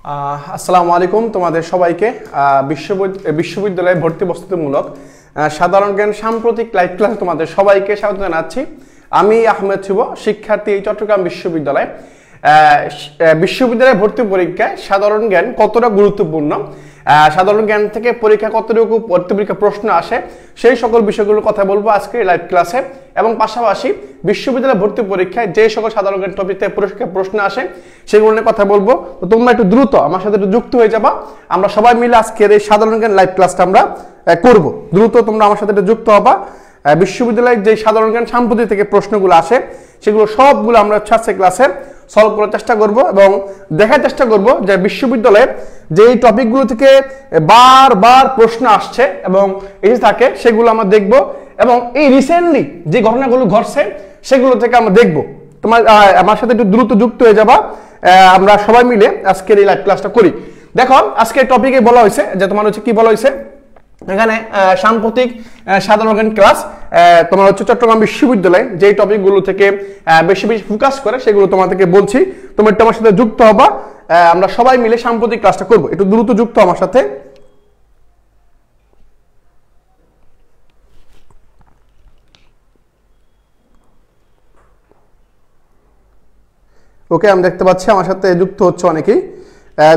আসসালামু আলাইকুম তোমাদের সবাইকে বিশ্ববিদ্যালয়ে ভর্তি প্রস্তুতিমূলক সাধারণ জ্ঞান সাম্প্রতিক লাইভ ক্লাসে তোমাদের সবাইকে স্বাগত জানাচ্ছি। আমি আহমেদ শুভ, শিক্ষার্থী চট্টগ্রাম বিশ্ববিদ্যালয়। বিশ্ববিদ্যালয়ে ভর্তি পরীক্ষায় সাধারণ জ্ঞান কতটা গুরুত্বপূর্ণ, সাধারণ জ্ঞান থেকে পরীক্ষা কতটুকু ভর্তি পরীক্ষা প্রশ্ন আসে, সেই সকল বিষয়গুলোর কথা বলবো আজকের লাইভ ক্লাসে। এবং পাশাপাশি বিশ্ববিদ্যালয়ে ভর্তি পরীক্ষায় যে সকল সাধারণ জ্ঞান টপিক থেকে পরীক্ষা প্রশ্ন আসে সেগুলো নিয়ে কথা বলবো। তো তোমরা একটু দ্রুত আমার সাথে একটু যুক্ত হয়ে যাবা, আমরা সবাই মিলে আজকের এই সাধারণ জ্ঞান লাইভ ক্লাসটা আমরা করব। দ্রুত তোমরা আমার সাথে একটু যুক্ত হবা। বিশ্ববিদ্যালয়ের যে সাধারণ জ্ঞান সাম্প্রতিক থেকে প্রশ্নগুলো আসে সেগুলো সবগুলো আমরা আজকে ক্লাসে সলভ করার চেষ্টা করব এবং দেখার চেষ্টা করব যে বিশ্ববিদ্যালয়ে যে টপিকগুলো থেকে বারবার প্রশ্ন আসছে এবং এসে থাকে সেগুলো আমরা দেখব এবং এই রিসেন্টলি যে ঘটনাগুলো ঘটছে সেগুলো থেকে আমরা দেখব। তোমার আমার সাথে একটু দ্রুত যুক্ত হয়ে যাবা, আমরা সবাই মিলে আজকের এই লাইভ ক্লাসটা করি। দেখো আজকের টপিকে বলা হয়েছে যে তোমার হচ্ছে কি বলা হয়েছে এখানে সাম্প্রতিক সাধারণ জ্ঞান ক্লাস তোমার হচ্ছে চট্টগ্রাম বিশ্ববিদ্যালয়ে যে টপিকগুলো থেকে বেশি বেশি ফোকাস করে সেগুলো তোমাদেরকে বলছি। তোমরা একটু আমার সাথে যুক্ত হবা, আমরা সবাই মিলে সাম্প্রতিক ক্লাসটা করব। একটু দ্রুত যুক্ত আমার সাথে। ওকে, আমি দেখতে পাচ্ছি আমার সাথে যুক্ত হচ্ছে অনেকেই।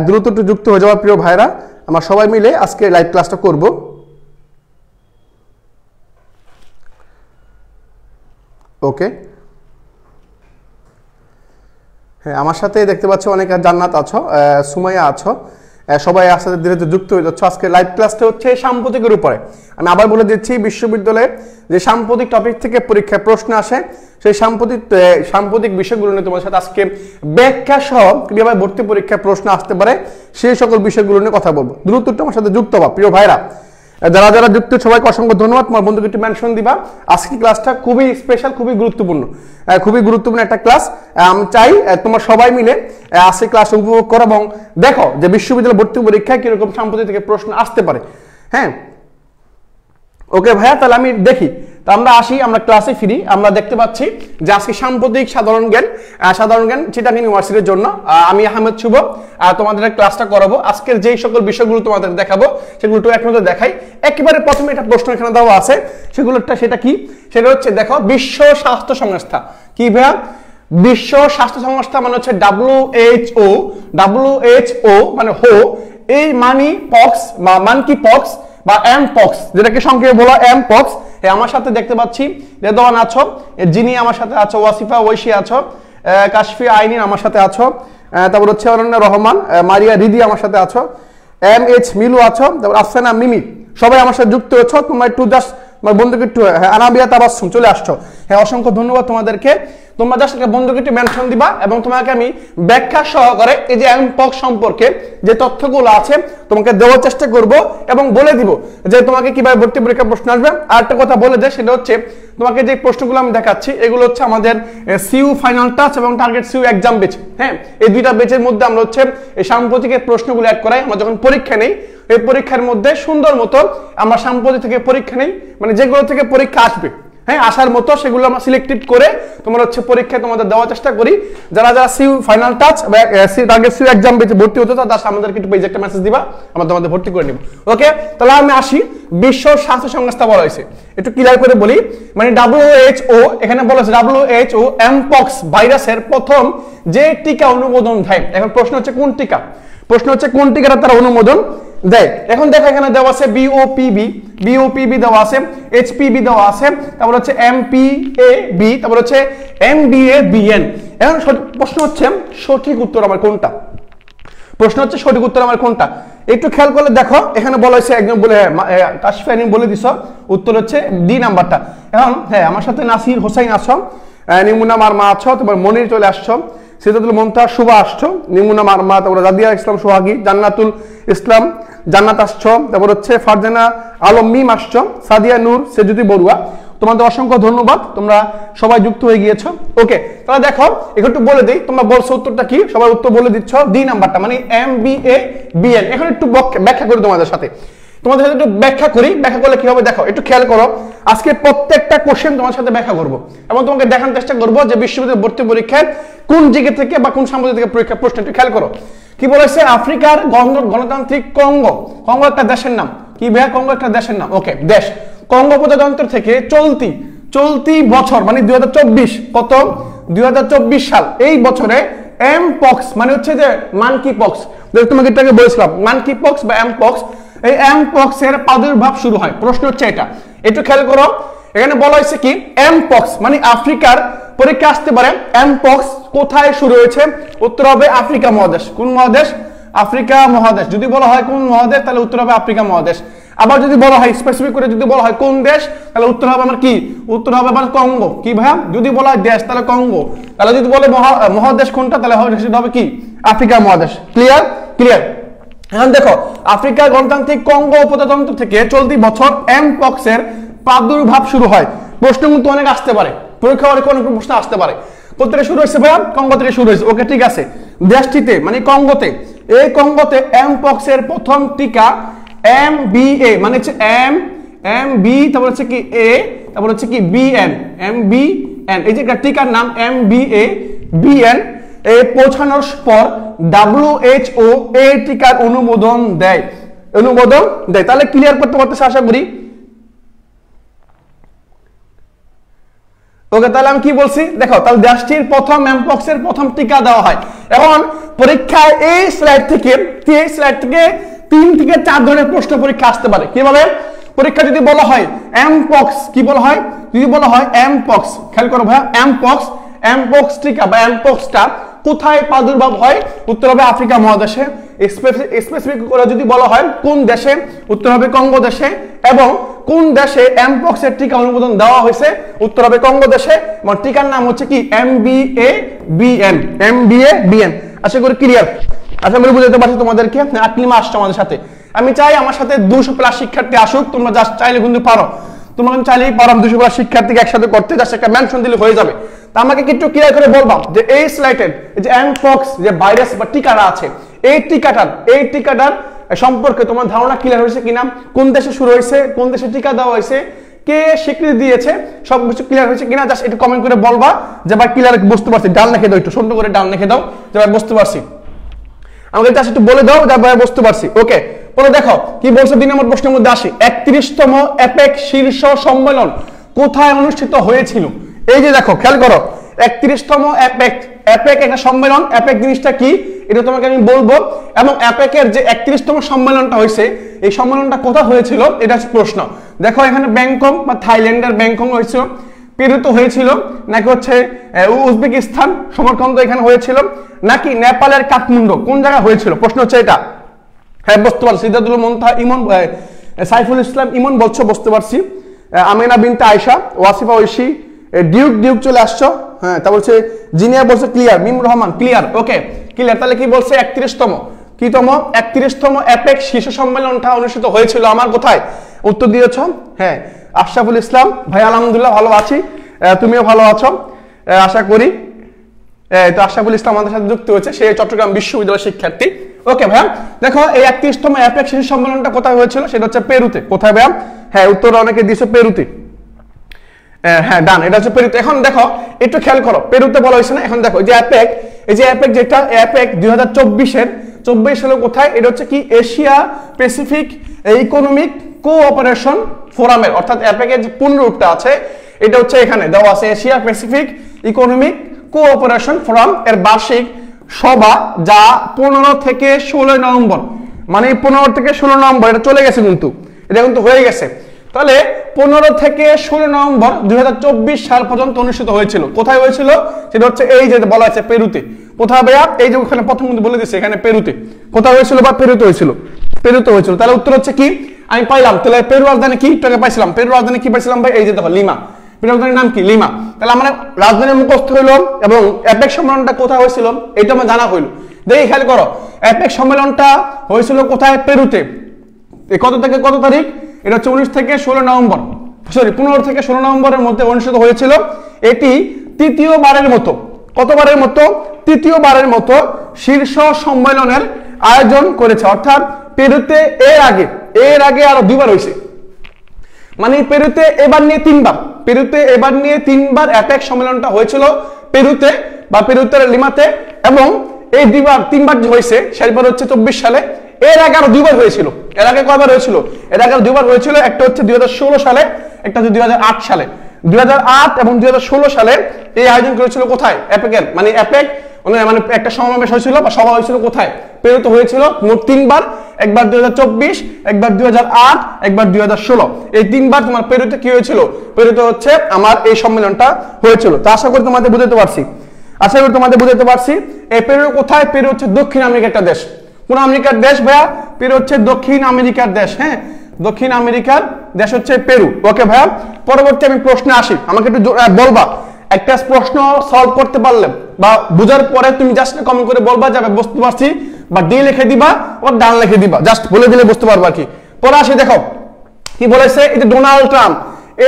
দ্রুত একটু যুক্ত হয়ে যাওয়া প্রিয় ভাইরা, আমরা সবাই মিলে আজকে লাইভ ক্লাসটা করব। ওকে, হ্যাঁ আমার সাথে দেখতে পাচ্ছ অনেক জান্নাত আছো, সুমাইয়া আছো, সবাই আসলে ধীরে ধীরে যুক্ত হয়ে যাচ্ছে। আজকে লাইভ ক্লাসটা হচ্ছে সাম্প্রতিকের উপরে। আমি আবার বলে দিচ্ছি, বিশ্ববিদ্যালয়ে যে সাম্প্রতিক টপিক থেকে পরীক্ষায় প্রশ্ন আসে সেই সাম্প্রতিক বিষয়গুলো নিয়ে তোমার সাথে আজকে ব্যাখ্যা সহ কিভাবে ভর্তি পরীক্ষায় প্রশ্ন আসতে পারে সেই সকল বিষয়গুলো নিয়ে কথা বলবো। দ্রুত আমার সাথে যুক্ত হবা প্রিয় ভাইরা। যারা যারা যুক্ত সবাইকে অসংখ্য ধন্যবাদ। তোমার বন্ধুকে একটু মেনশন দিবা। আজকের ক্লাসটা খুবই স্পেশাল, খুবই গুরুত্বপূর্ণ একটা ক্লাস। আমি চাই তোমরা সবাই মিলে আজকের ক্লাস উপভোগ করো এবং দেখো যে বিশ্ববিদ্যালয় ভর্তি পরীক্ষায় কিরকম সাম্প্রতিক থেকে প্রশ্ন আসতে পারে। হ্যাঁ ওকে ভাইয়া, তাহলে আমি দেখি। তা আমরা আসি, আমরা ক্লাসে ফিরি। আমরা দেখতে পাচ্ছি যে আজকে সাম্প্রতিক সাধারণ জ্ঞান চিটাগং ইউনিভার্সিটির জন্য আমি আহমেদ শুভ তোমাদের ক্লাসটা করাবো। আজকের যেই সকল বিষয়গুলো তোমাদের দেখাবো সেগুলো একটু এক নজরে দেখাই। একেবারে প্রথমে একটা প্রশ্ন এখানে দেওয়া আছে, সেটা কি? সেটা হচ্ছে দেখো, বিশ্ব স্বাস্থ্য সংস্থা কি ভাইয়া? বিশ্ব স্বাস্থ্য সংস্থা মানে হচ্ছে WHO মানে হো, এই মানি পক্স বা মানকি পক্স বা এমপক্স, যেটাকে সংক্ষেপে বলা এমপক্স। আমার সাথে দেখতে পাচ্ছি রেদওয়ান আছো, যিনি আমার সাথে আছো, ওয়াসিফা ঐশী আছো, কাশফি আইনিন আমার সাথে আছো, তারপর হচ্ছে অরণ্য রহমান, মারিয়া রিদি আমার সাথে আছো, MH মিলু আছো, তারপর আফসানা মিমি, সবাই আমার সাথে যুক্ত হয়েছো। তোমরা একটু জাস্ট আমার বন্ধুকে একটু আনাবিয়া তাবাসসুম চলে আসছো। হ্যাঁ অসংখ্য ধন্যবাদ তোমাদেরকে। তোমরা জাস্ট বন্ধুকে একটু মেনশন দিবা এবং তোমাকে আমি ব্যাখ্যা সহকারে এই যে এমপক্স সম্পর্কে যে তথ্যগুলো আছে তোমাকে দেওয়ার চেষ্টা করব এবং বলে দিব যে তোমাকে কিভাবে ভর্তি পরীক্ষা প্রশ্ন আসবে। আর একটা কথা বলে দেয়, সেটা হচ্ছে তোমাকে যে প্রশ্নগুলো আমি দেখাচ্ছি এগুলো হচ্ছে আমাদের সিইউ ফাইনাল টাচ এবং টার্গেট সিইউ এক্সাম বেচ। হ্যাঁ, এই দুইটা বেচের মধ্যে আমরা হচ্ছে এই সাম্প্রতিকের প্রশ্নগুলো অ্যাড করাই। আমরা যখন পরীক্ষা নেই এই পরীক্ষার মধ্যে সুন্দর মতো আমরা সাম্প্রতিক থেকে পরীক্ষা নেই, মানে যেগুলো থেকে পরীক্ষা আসবে, হ্যাঁ আসার মতো সেগুলো আমরা সিলেক্টেড করে তোমার হচ্ছে পরীক্ষায় তোমাদের দেওয়ার চেষ্টা করি। যারা যারা সিইউ ফাইনাল টাচ বা টার্গেট সিইউ এক্সাম বেচে ভর্তি হতে চাও তারা আমাদেরকে একটু পেজে একটা মেসেজ দিবা, আমরা তোমাদের ভর্তি করে নিব। ওকে, তাহলে আমি আসি। বিশ্ব স্বাস্থ্য সংস্থা বলা হয়েছে, একটু ক্লিয়ার করে বলি। মানে WHO, এখানে বলা হয়েছে WHO এমপক্স ভাইরাসের প্রথম যে টিকা অনুমোদন দেয়। এখন প্রশ্ন হচ্ছে কোন টিকা? কোন টিকাটা তারা অনুমোদন দেয়? এখন দেখো এখানে দেওয়া আছে BOPB দেওয়া আছে, HPV দেওয়া আছে, তারপর হচ্ছে MPAB, তারপর হচ্ছে MBABN। এখন প্রশ্ন হচ্ছে সঠিক উত্তর আমার কোনটা? একটু খেয়াল করলে দেখো এখানে বলা হয়েছে, একজন বলে কাশফি বলে দিছ, উত্তর হচ্ছে ডি নাম্বারটা। এখন হ্যাঁ আমার সাথে নাসির হোসাইন আছো, নিমুনা মারমা আছো, তারপর মনির চলে আসছো, সিদ্ধাতুল মুমতাজ শুভা আসছো, নিমুনা মারমা, তারপর রাদিয়া ইসলাম সোহাগী, জান্নাতুল ইসলাম জান্নাত আসছো, তারপর হচ্ছে ফারজানা আলম মিম আসছো, সাদিয়া নূর, সেজুদি বড়ুয়া। তোমাদের অসংখ্য ধন্যবাদ, তোমরা সবাই যুক্ত হয়ে গিয়েছো। ওকে, তাহলে দেখো একটু বলে দিই, তোমরা বলছো উত্তরটা কি, সবাই উত্তর বলে দিচ্ছ ডি নাম্বারটা মানে MBABN। এখন একটু ব্যাখ্যা করি তোমাদের সাথে একটু ব্যাখ্যা করলে কি হবে দেখো, একটু খেয়াল করো। আজকে প্রত্যেকটা কোশ্চেন তোমার সাথে ব্যাখ্যা করব এবং তোমাকে দেখানোর চেষ্টা করব যে বিশ্ববিদ্যালয় ভর্তি পরীক্ষায় কোন জায়গা থেকে বা কোন সাম্প্রতিক থেকে পরীক্ষা প্রশ্ন, একটু খেয়াল করো। কি বলেছে আফ্রিকার গণতান্ত্রিক কঙ্গো, কঙ্গো একটা দেশের নাম, কি ভাইয়া কঙ্গো একটা দেশের নাম, ওকে দেশ, কঙ্গো প্রজাতন্ত্র থেকে চলতি বছর মানে 2024 কত 2024 সাল এই বছরে এমপক্স মানে হচ্ছে যে মানকি পক্স, তোমাকে এটাকে বলেছিলাম মানকি পক্স বা এমপক্স, এই এমপক্স এর প্রাদুর্ভাব শুরু হয়। প্রশ্ন হচ্ছে এটা, একটু খেয়াল করো, এখানে বলা হয়েছে কি এমপক্স মানে আফ্রিকার, পরীক্ষা আসতে পারে এমপক্স কোথায় শুরু হয়েছে, উত্তর হবে আফ্রিকা মহাদেশ। কোন মহাদেশ? আফ্রিকা মহাদেশ। যদি বলা হয় কোন মহাদেশ তাহলে উত্তর হবে আফ্রিকা মহাদেশ। আবার যদি বলা হয় স্পেসিফিক করে যদি বলা হয় কোন দেশ তাহলে উত্তর হবে আমার কি, উত্তর হবে আমার কঙ্গো। কি ভাইয়া? যদি বলা হয় দেশ তাহলে কঙ্গো, তাহলে যদি বলে মহাদেশ কোনটা তাহলে সেটা হবে কি আফ্রিকা মহাদেশ। ক্লিয়ার? ক্লিয়ার। এখন দেখো আফ্রিকার গণতান্ত্রিক কঙ্গো প্রজাতন্ত্র থেকে চলতি বছর এমপক্স এর প্রাদুর্ভাব শুরু হয়। প্রশ্ন কিন্তু অনেক আসতে পারে, পরীক্ষা অনেক প্রশ্ন আসতে পারে। কোথা থেকে শুরু হয়েছে ভাইয়া? কঙ্গো থেকে শুরু হয়েছে। ওকে ঠিক আছে, দেশটিতে মানে কঙ্গোতে, এই কঙ্গোতে এমপক্স এর প্রথম টিকা MBA মানে হচ্ছে MB তারপর হচ্ছে কি A তারপর হচ্ছে কি BN MBN, এই যে টিকার নাম MBA BN এ পৌঁছানোর পর WHO এই টিকার অনুমোদন দেয়। তাহলে ক্লিয়ার করতে পারতেছে আশা করি। ওকে তাহলে আমি কি বলছি দেখো, তাহলে দেশটির প্রথম এমপক্স এর প্রথম টিকা দেওয়া হয়। এখন পরীক্ষায় এই স্লাইড থেকে 3 থেকে 4 ধরনের প্রশ্ন পরীক্ষা আসতে পারে। কিভাবে? পরীক্ষা যদি বলা হয় এমপক্স, কি বলা হয়? যদি বলা হয় এমপক্স, খেয়াল করো ভাইয়া, এমপক্স টিকা বা এমপক্সটা কোথায় প্রাদুর্ভাব হয়, উত্তর হবে আফ্রিকা মহাদেশে। স্পেসিফিক করে যদি বলা হয় কোন দেশে, উত্তর হবে কঙ্গো দেশে। এবং কোন দেশে এমপক্স এর টিকা অনুমোদন দেওয়া হয়েছে, উত্তর হবে কঙ্গো দেশে। এবং টিকার নাম হচ্ছে কি MBA BN। আশা করি ক্লিয়ার, আশা করি বুঝতে পারছি তোমাদেরকে। আকলিমা আসছে আমাদের সাথে, আমি চাই আমার সাথে 200+ শিক্ষার্থী আসুক। তোমরা জাস্ট চাইলে কিন্তু পারো, তোমরা চাইলেই পারো 200+ শিক্ষার্থীকে একসাথে করতে, জাস্ট একটা মেনশন দিলে হয়ে যাবে। তা আমাকে একটু ক্লিয়ার করে বলবা যে এই স্লাইডের যে এমপক্স যে ভাইরাস বা টিকাটা আছে, এই টিকাটার সম্পর্কে তোমার ধারণা ক্লিয়ার হয়েছে কিনা, কোন দেশে শুরু হয়েছে, কোন দেশে টিকা দেওয়া হয়েছে, কে স্বীকৃতি দিয়েছে, সবকিছু ক্লিয়ার হয়েছে কিনা জাস্ট একটু কমেন্ট করে বলবা যে ভাই ক্লিয়ার বুঝতে পারছি। ডান লিখে দাও, একটু সুন্দর করে ডান লিখে দাও যে ভাই বুঝতে পারছি। আমাকে জাস্ট একটু বলে দাও যে ভাই বুঝতে পারছি। ওকে, পরে দেখো কি বলছে 2 নম্বর প্রশ্নের মধ্যে আসি। 31তম অ্যাপেক শীর্ষ সম্মেলন কোথায় অনুষ্ঠিত হয়েছিল? এই যে দেখো খেয়াল করো, 31তম অ্যাপেক একটা সম্মেলন। অ্যাপেক জিনিসটা কি এটা তোমাকে আমি বলবো, এবং অ্যাপেকের যে 31তম সম্মেলনটা হয়েছে এই সম্মেলনটা কোথায় হয়েছিল এটা হচ্ছে প্রশ্ন। দেখো এখানে ব্যাংকক বা থাইল্যান্ডের ব্যাংকক হয়েছিল, পেরুতে হয়েছিল, নাকি হচ্ছে উজবেকিস্তান সমরকন্দ এখানে হয়েছিল, নাকি নেপালের কাঠমান্ডু, কোন জায়গায় হয়েছিল? প্রশ্ন হচ্ছে এটা। হ্যাঁ বুঝতে পারছি, সিদ্ধাতুল মুনতাহা ইমন, সাইফুল ইসলাম ইমন বলছো, বুঝতে পারছি। আমিনা বিনতে আয়েশা, ওয়াসিফা ঐশী, ডিউক চলে আসছো। হ্যাঁ তা বলছে জিনিয়া বলছে clear, Mimur Rahman clear. Okay clear. তাহলে কি বলছে 31তম অ্যাপেক শীর্ষ সম্মেলনটা অনুষ্ঠিত হয়েছিল আমার কোথায়? উত্তর দিয়েছ হ্যাঁ আশরাফুল ইসলাম ভাই, আলহামদুলিল্লাহ ভালো আছি, তুমিও ভালো আছো আশা করি। তো আশরাফুল ইসলাম আমাদের সাথে যুক্ত হয়েছে, সে চট্টগ্রাম বিশ্ববিদ্যালয়ের শিক্ষার্থী। ওকে ভাইয়া দেখো এই 31তম অ্যাপেক শীর্ষ সম্মেলনটা কোথায় হয়েছিল, সেটা হচ্ছে পেরুতে। কোথায় ভাইয়া? হ্যাঁ উত্তর অনেকে দিয়েছে পেরুতে। হ্যাঁ ডান, এটা হচ্ছে পেরুতে। এখন দেখো একটু খেয়াল করো, পেরুতে বলা হয়েছে না। এখন দেখো এই যে অ্যাপেক যেটা অ্যাপেক 2024 সালে কোথায়, এটা হচ্ছে কি এশিয়া প্যাসিফিক ইকোনমিক কোঅপারেশন ফোরামের, অর্থাৎ অ্যাপেকের যে পূর্ণ রূপটা আছে এটা হচ্ছে এখানে দেওয়া আছে, Asia Pacific economic cooperation forum এর বার্ষিক সভা, যা 15 থেকে 16 নভেম্বর, মানে 15 থেকে 16 নভেম্বর এটা চলে গেছে, কিন্তু এটা কিন্তু হয়ে গেছে। তাহলে 15 থেকে 16 নভেম্বর 2024 সাল পর্যন্ত অনুষ্ঠিত হয়েছিল। কোথায় হয়েছিল? সেটা হচ্ছে এই যে বলা আছে পেরুতে। কোথায় ভাইয়া? এই যে ওখানে প্রথম বলে দিচ্ছে এখানে পেরুতে। কোথায় হয়েছিল? বা পেরুতে হয়েছিল, পেরুতে হয়েছিল। তাহলে উত্তর হচ্ছে কি আমি পাইলাম। তাহলে পেরু রাজধানী কি টাকা পাইছিলাম? পেরু রাজধানী কি পাইছিলাম ভাই? এই যে দেখো লিমা, পেরু রাজধানীর নাম কি? লিমা। তাহলে আমরা রাজধানীর মুখস্থ হইলো, এবং অ্যাপেক সম্মেলনটা কোথায় হয়েছিল এটা আমার জানা হইলো। দেখি খেয়াল করো, অ্যাপেক সম্মেলনটা হয়েছিল কোথায়? পেরুতে। কত থেকে কত তারিখ? এটা হচ্ছে 19 থেকে 16 নভেম্বর, সরি 15 থেকে 16 নভেম্বরের মধ্যে অনুষ্ঠিত হয়েছিল। এটি তৃতীয়বারের মতো, কতবারের মতো? তৃতীয়বারের মতো শীর্ষ সম্মেলনের আয়োজন করেছে। অর্থাৎ পেরুতে এর আগে আরো 2বার হয়েছে, মানে পেরুতে এবার নিয়ে 3বার, পেরুতে এবার নিয়ে 3বার অ্যাপেক সম্মেলনটা হয়েছিল পেরুতে বা পেরুতের লিমাতে। এবং এই তিনবার যে হয়েছে সেবার হচ্ছে 24 সালে, এর আগে আরো দুইবার হয়েছিল। এর আগে কয়বার হয়েছিল? এর আগে দুইবার হয়েছিল, একটা হচ্ছে 2016 সালে, একটা হচ্ছে 2008 সালে। 2008 এবং 2016 সালে এই আয়োজন করেছিল কোথায়? অ্যাপেকের মানে অ্যাপেক মানে একটা সমাবেশ হয়েছিল বা সভা হয়েছিল কোথায়? পেরুতে হয়েছিল মোট তিনবার, একবার 2024, একবার 2008, একবার 2016। এই তিনবার তোমার পেরুতে কি হয়েছিল? পেরুতে হচ্ছে আমার এই সম্মেলনটা হয়েছিল। তো আশা করি তোমাদের বুঝাতে পারছি, আশা করি তোমাদের বুঝাতে পারছি। এই পেরু কোথায়? পেরু হচ্ছে দক্ষিণ আমেরিকার একটা দেশ। কোন আমেরিকার দেশ ভাইয়া? পেরু হচ্ছে দক্ষিণ আমেরিকার দেশ। হ্যাঁ, দক্ষিণ আমেরিকার দেশ হচ্ছে পেরু। ওকে ভাইয়া, পরবর্তী আমি প্রশ্নে আসি, আমাকে একটু বলবা একটা প্রশ্ন সলভ করতে পারলে বা বুঝার পরে তুমি জাস্ট কমেন্ট করে বলবা যে আমি বুঝতে পারছি, বা ডি লিখে দিবা ও ডান লিখে দিবা, জাস্ট বলে দিলে বুঝতে পারবা আর কি। পরে আসি, দেখো কি বলেছে, এই যে ডোনাল্ড ট্রাম্প,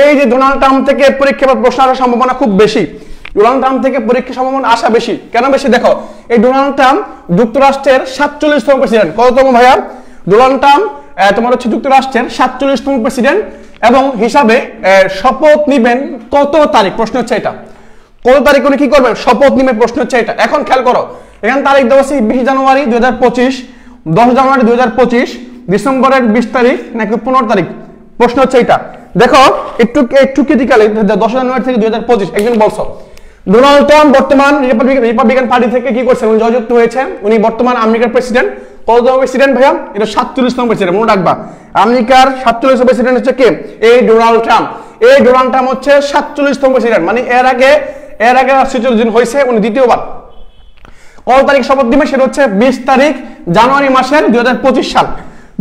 এই যে ডোনাল্ড ট্রাম্প থেকে পরীক্ষা বা প্রশ্ন আসার সম্ভাবনা খুব বেশি। ডোনাল্ড ট্রাম্প থেকে পরীক্ষা সম্ভাবনা আসা বেশি। কেন বেশি? দেখো, এই ডোনাল্ড ট্রাম্প যুক্তরাষ্ট্রের 47তম প্রেসিডেন্ট। কততম ভাইয়া? ডোনাল্ড ট্রাম্প তোমার হচ্ছে যুক্তরাষ্ট্রের 47তম প্রেসিডেন্ট এবং হিসাবে শপথ নিবেন কত তারিখ? প্রশ্ন হচ্ছে এটা, কত তারিখ উনি কি করবেন? শপথ নিবেন। প্রশ্ন হচ্ছে এটা। এখন খেয়াল করো, এখানে তারিখ দেওয়া আছে 20 জানুয়ারি 2025, 10 জানুয়ারি 2025, ডিসেম্বরের 20 তারিখ নাকি 15 তারিখ? প্রশ্ন হচ্ছে এটা। দেখো একটু ক্রিটিক্যালি 10 জানুয়ারি থেকে 2025 একজন বলছো। ডোনাল্ড ট্রাম্প বর্তমান রিপাবলিকান পার্টি থেকে কি করছেন? উনি জয়যুক্ত হয়েছেন। উনি বর্তমান আমেরিকার প্রেসিডেন্ট। কততম প্রেসিডেন্ট ভাইয়া? এটা 47তম প্রেসিডেন্ট, মনে রাখবা। আমেরিকার 47তম প্রেসিডেন্ট হচ্ছে কে? এই ডোনাল্ড ট্রাম্প। এই ডোনাল্ড ট্রাম্প হচ্ছে 47তম প্রেসিডেন্ট, মানে এর আগে 47 দিন হয়েছে, উনি দ্বিতীয়বার। কত তারিখ শপথ দিবেন? সেটা হচ্ছে 20 তারিখ জানুয়ারি মাসের 2025 সাল।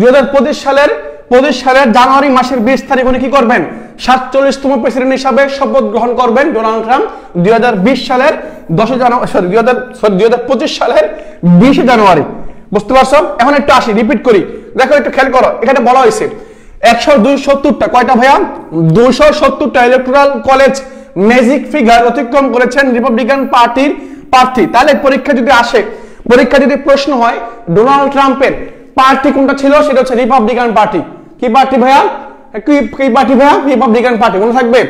2025 সালের জানুয়ারি মাসের 20 তারিখ উনি কি করবেন? 47তম প্রেসিডেন্ট হিসাবে শপথ গ্রহণ করবেন ডোনাল্ড ট্রাম্প 2020 সালের 10 জানুয়ারি, সরি 2025 সালের 20 জানুয়ারি। বুঝতে পারছো? এখন একটু আসি, রিপিট করি, দেখো একটু খেয়াল করো। এখানে বলা হয়েছে 172টা, কয়টা ভাইয়া? 270টা ইলেকটোরাল কলেজ ম্যাজিক ফিগার অতিক্রম করেছেন রিপাবলিকান পার্টির প্রার্থী। তাহলে পরীক্ষা যদি আসে, পরীক্ষা যদি প্রশ্ন হয় ডোনাল্ড ট্রাম্পের পার্টি কোনটা ছিল, সেটা হচ্ছে রিপাবলিকান পার্টি। কি পার্টি ভাইয়া? কি পার্টি ভাইয়া? Republican party. মনে থাকবে?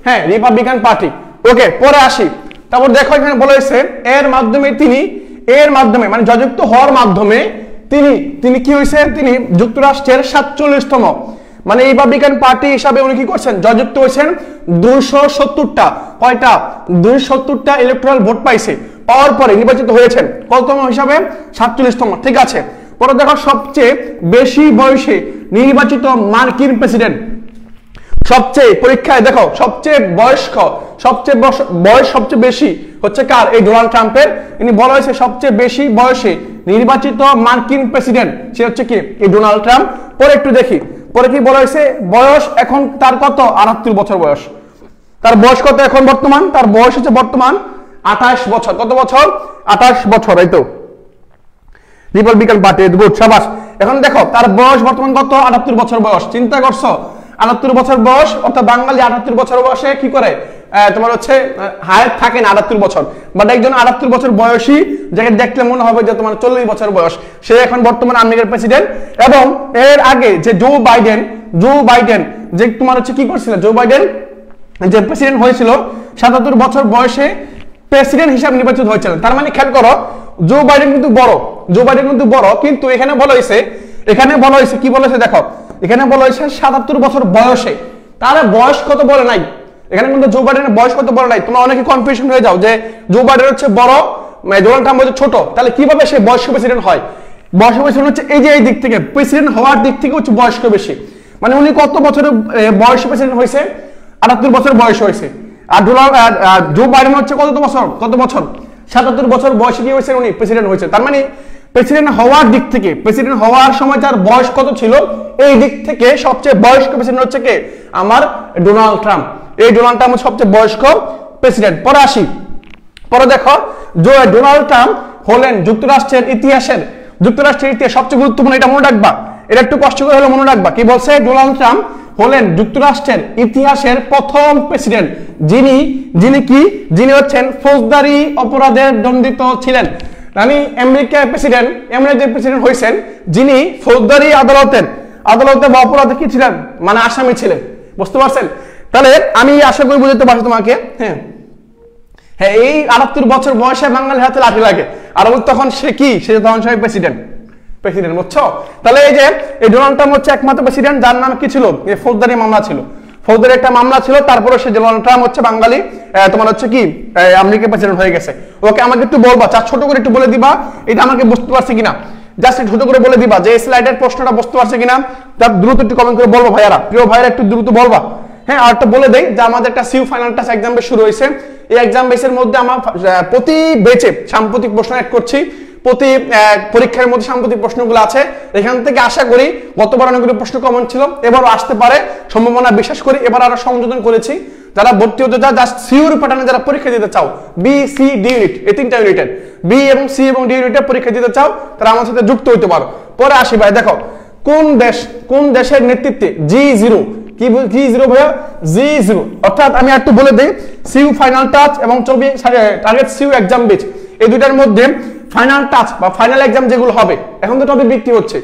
হ্যাঁ, রিপাবলিকান পার্টি। ওকে, পরে আসি। তারপর দেখো এখানে বলা হয়েছে এর মাধ্যমে মানে জয়যুক্ত হওয়ার মাধ্যমে তিনি কি হয়েছে? তিনি যুক্তরাষ্ট্রের 47তম মানে রিপাবলিকান পার্টি হিসাবে উনি কি করছেন? জয়যুক্ত হয়েছেন। 270টা, কয়টা? 270টা ইলেকটোরাল ভোট পাইছে, পাওয়ার পরে নির্বাচিত হয়েছেন কততম হিসাবে? 47তম। ঠিক আছে, পরে দেখো সবচেয়ে বেশি বয়সে নির্বাচিত মার্কিন প্রেসিডেন্ট। সবচেয়ে পরীক্ষায় দেখো সবচেয়ে বয়স্ক, বয়স সবচেয়ে বেশি হচ্ছে কার? এই ডোনাল্ড ট্রাম্পের। ইনি বলা হয়েছে সবচেয়ে বেশি বয়সে নির্বাচিত মার্কিন প্রেসিডেন্ট, সে হচ্ছে কি? এই ডোনাল্ড ট্রাম্প। পরে একটু দেখি, পরে কি বলা হয়েছে? বয়স এখন তার কত? 78 বছর বয়স। তার বয়স কত এখন বর্তমান? তার বয়স হচ্ছে বর্তমান 28 বছর। কত বছর? 28 বছর। এই তো রিপাবলিকান পার্টি, গুড, শাবাশ। এখন দেখো তার বয়স বর্তমান কত? 78 বছর বয়স। চিন্তা করছো 78 বছর বয়স, অর্থাৎ বাঙালি 78 বছর বয়সে কি করে? তোমার হচ্ছে হায়াত থাকে না 78 বছর, বাট একজন 78 বছর বয়সী যাকে দেখলে মনে হবে যে তোমার 40 বছর বয়স, সে এখন বর্তমান আমেরিকার প্রেসিডেন্ট। এবং এর আগে যে জো বাইডেন যে তোমার হচ্ছে কি করছিল? জো বাইডেন যে প্রেসিডেন্ট হয়েছিল 77 বছর বয়সে প্রেসিডেন্ট হিসাবে নির্বাচিত হয়েছিলেন। তার মানে খেয়াল করো জো বাইডেন কিন্তু বড়, কিন্তু এখানে বলা হয়েছে কি বলেছে? দেখো এখানে বলা হয়েছে 77 বছর বয়সে। তাহলে বয়স কত বলে নাই, এখানে কিন্তু জো বাইডেনের বয়স কত বলে নাই। তোমরা অনেকে কনফিউশন হয়ে যাও যে জো বাইডেন হচ্ছে বড়, ডোনাল্ড ট্রাম্প হচ্ছে ছোট, তাহলে কিভাবে সে বয়স্ক প্রেসিডেন্ট হয়? বয়স্ক প্রেসিডেন্ট হচ্ছে এই যে এই দিক থেকে, প্রেসিডেন্ট হওয়ার দিক থেকে হচ্ছে বয়স্ক বেশি। মানে উনি কত বছরের বয়স প্রেসিডেন্ট হয়েছে? 78 বছর বয়স হয়েছে। আর জো বাইডেন হচ্ছে কত বছর? 77 বছর বয়সে কি হয়েছে? উনি প্রেসিডেন্ট হয়েছে। তার মানে প্রেসিডেন্ট হওয়ার দিক থেকে, প্রেসিডেন্ট হওয়ার সময় তার বয়স কত ছিল, এই দিক থেকে সবচেয়ে বয়স্ক প্রেসিডেন্ট হচ্ছে কে? আমার ডোনাল্ড ট্রাম্প। এই ডোনাল্ড ট্রাম্প সবচেয়ে বয়স্ক প্রেসিডেন্ট। পরে আসি, পরে দেখো ডোনাল্ড ট্রাম্প হলেন যুক্তরাষ্ট্রের ইতিহাসে সবচেয়ে গুরুত্বপূর্ণ, এটা মনে রাখবা, এটা একটু কষ্ট করে হলে মনে রাখবা। কি বলছে? ডোনাল্ড ট্রাম্প হলেন যুক্তরাষ্ট্রের ইতিহাসের প্রথম প্রেসিডেন্ট যিনি হচ্ছেন ফৌজদারি অপরাধের দণ্ডিত ছিলেন। মানে আমেরিকার প্রেসিডেন্ট হয়েছেন যিনি ফৌজদারি আদালতে বা অপরাধে কি ছিলেন? মানে আসামি ছিলেন। বুঝতে পারছেন? তাহলে আমি আশা করি বুঝতে পারছি তোমাকে। হ্যাঁ, এই 78 বছর বয়সে বাঙালি হাতে লাঠি লাগে। আর তখন সে কি, সে তখন সে প্রেসিডেন্ট বুঝছো? তাহলে এই যে এই ডোনাল্ড ট্রাম্প হচ্ছে একমাত্র প্রেসিডেন্ট যার নাম কি ছিল, ফৌজদারি মামলা ছিল, ফৌজদারি একটা মামলা ছিল, তারপরে সে ডোনাল্ড ট্রাম্প হচ্ছে বাঙালি তোমার হচ্ছে কি আমেরিকার প্রেসিডেন্ট হয়ে গেছে। ওকে আমাকে একটু বলবা, ছোট করে একটু বলে দিবা এটা আমাকে বুঝতে পারছি কিনা, জাস্ট ছোট করে বলে দিবা যে এই স্লাইডের প্রশ্নটা বুঝতে পারছে কিনা। তার দ্রুত একটু কমেন্ট করে বলবো ভাইয়ারা, প্রিয় ভাইয়ারা একটু দ্রুত বলবা। হ্যাঁ, আর একটা বলে দেই যে আমাদের একটা সিউ ফাইনাল টাচ এক্সাম বেস শুরু হয়েছে। এই এক্সাম বেসের মধ্যে আমার প্রতি বেচে সাম্প্রতিক প্রশ্ন অ্যাড করছি, প্রতি পরীক্ষার মধ্যে সাম্প্রতিক প্রশ্নগুলো আছে। এখান থেকে আশা করি গতবার অনেকগুলো প্রশ্ন কমন ছিল, এবারও আসতে পারে সম্ভাবনা বিশ্বাস করি। এবার আরো সংযোজন করেছি, যারা ভর্তি হতে চাও, জাস্ট সিউর প্যাটার্নে যারা পরীক্ষা দিতে চাও, বি সি ডি ইউনিট, এই তিনটা ইউনিটের বি এবং সি এবং ডি ইউনিটের পরীক্ষা দিতে চাও, তারা আমার সাথে যুক্ত হইতে পারো। পরে আসি ভাই, দেখো কোন দেশের নেতৃত্বে G0 কি G0 ভাইয়া, G0 অর্থাৎ আমি একটু বলে দেই সিউ ফাইনাল টাচ এবং টার্গেট সিউ এক্সাম বেচ, এই দুইটার মধ্যে ফাইনাল টাচ বা ফাইনাল এক্সাম যেগুলো হবে, এখন তো টপিক বৃত্তি হচ্ছে,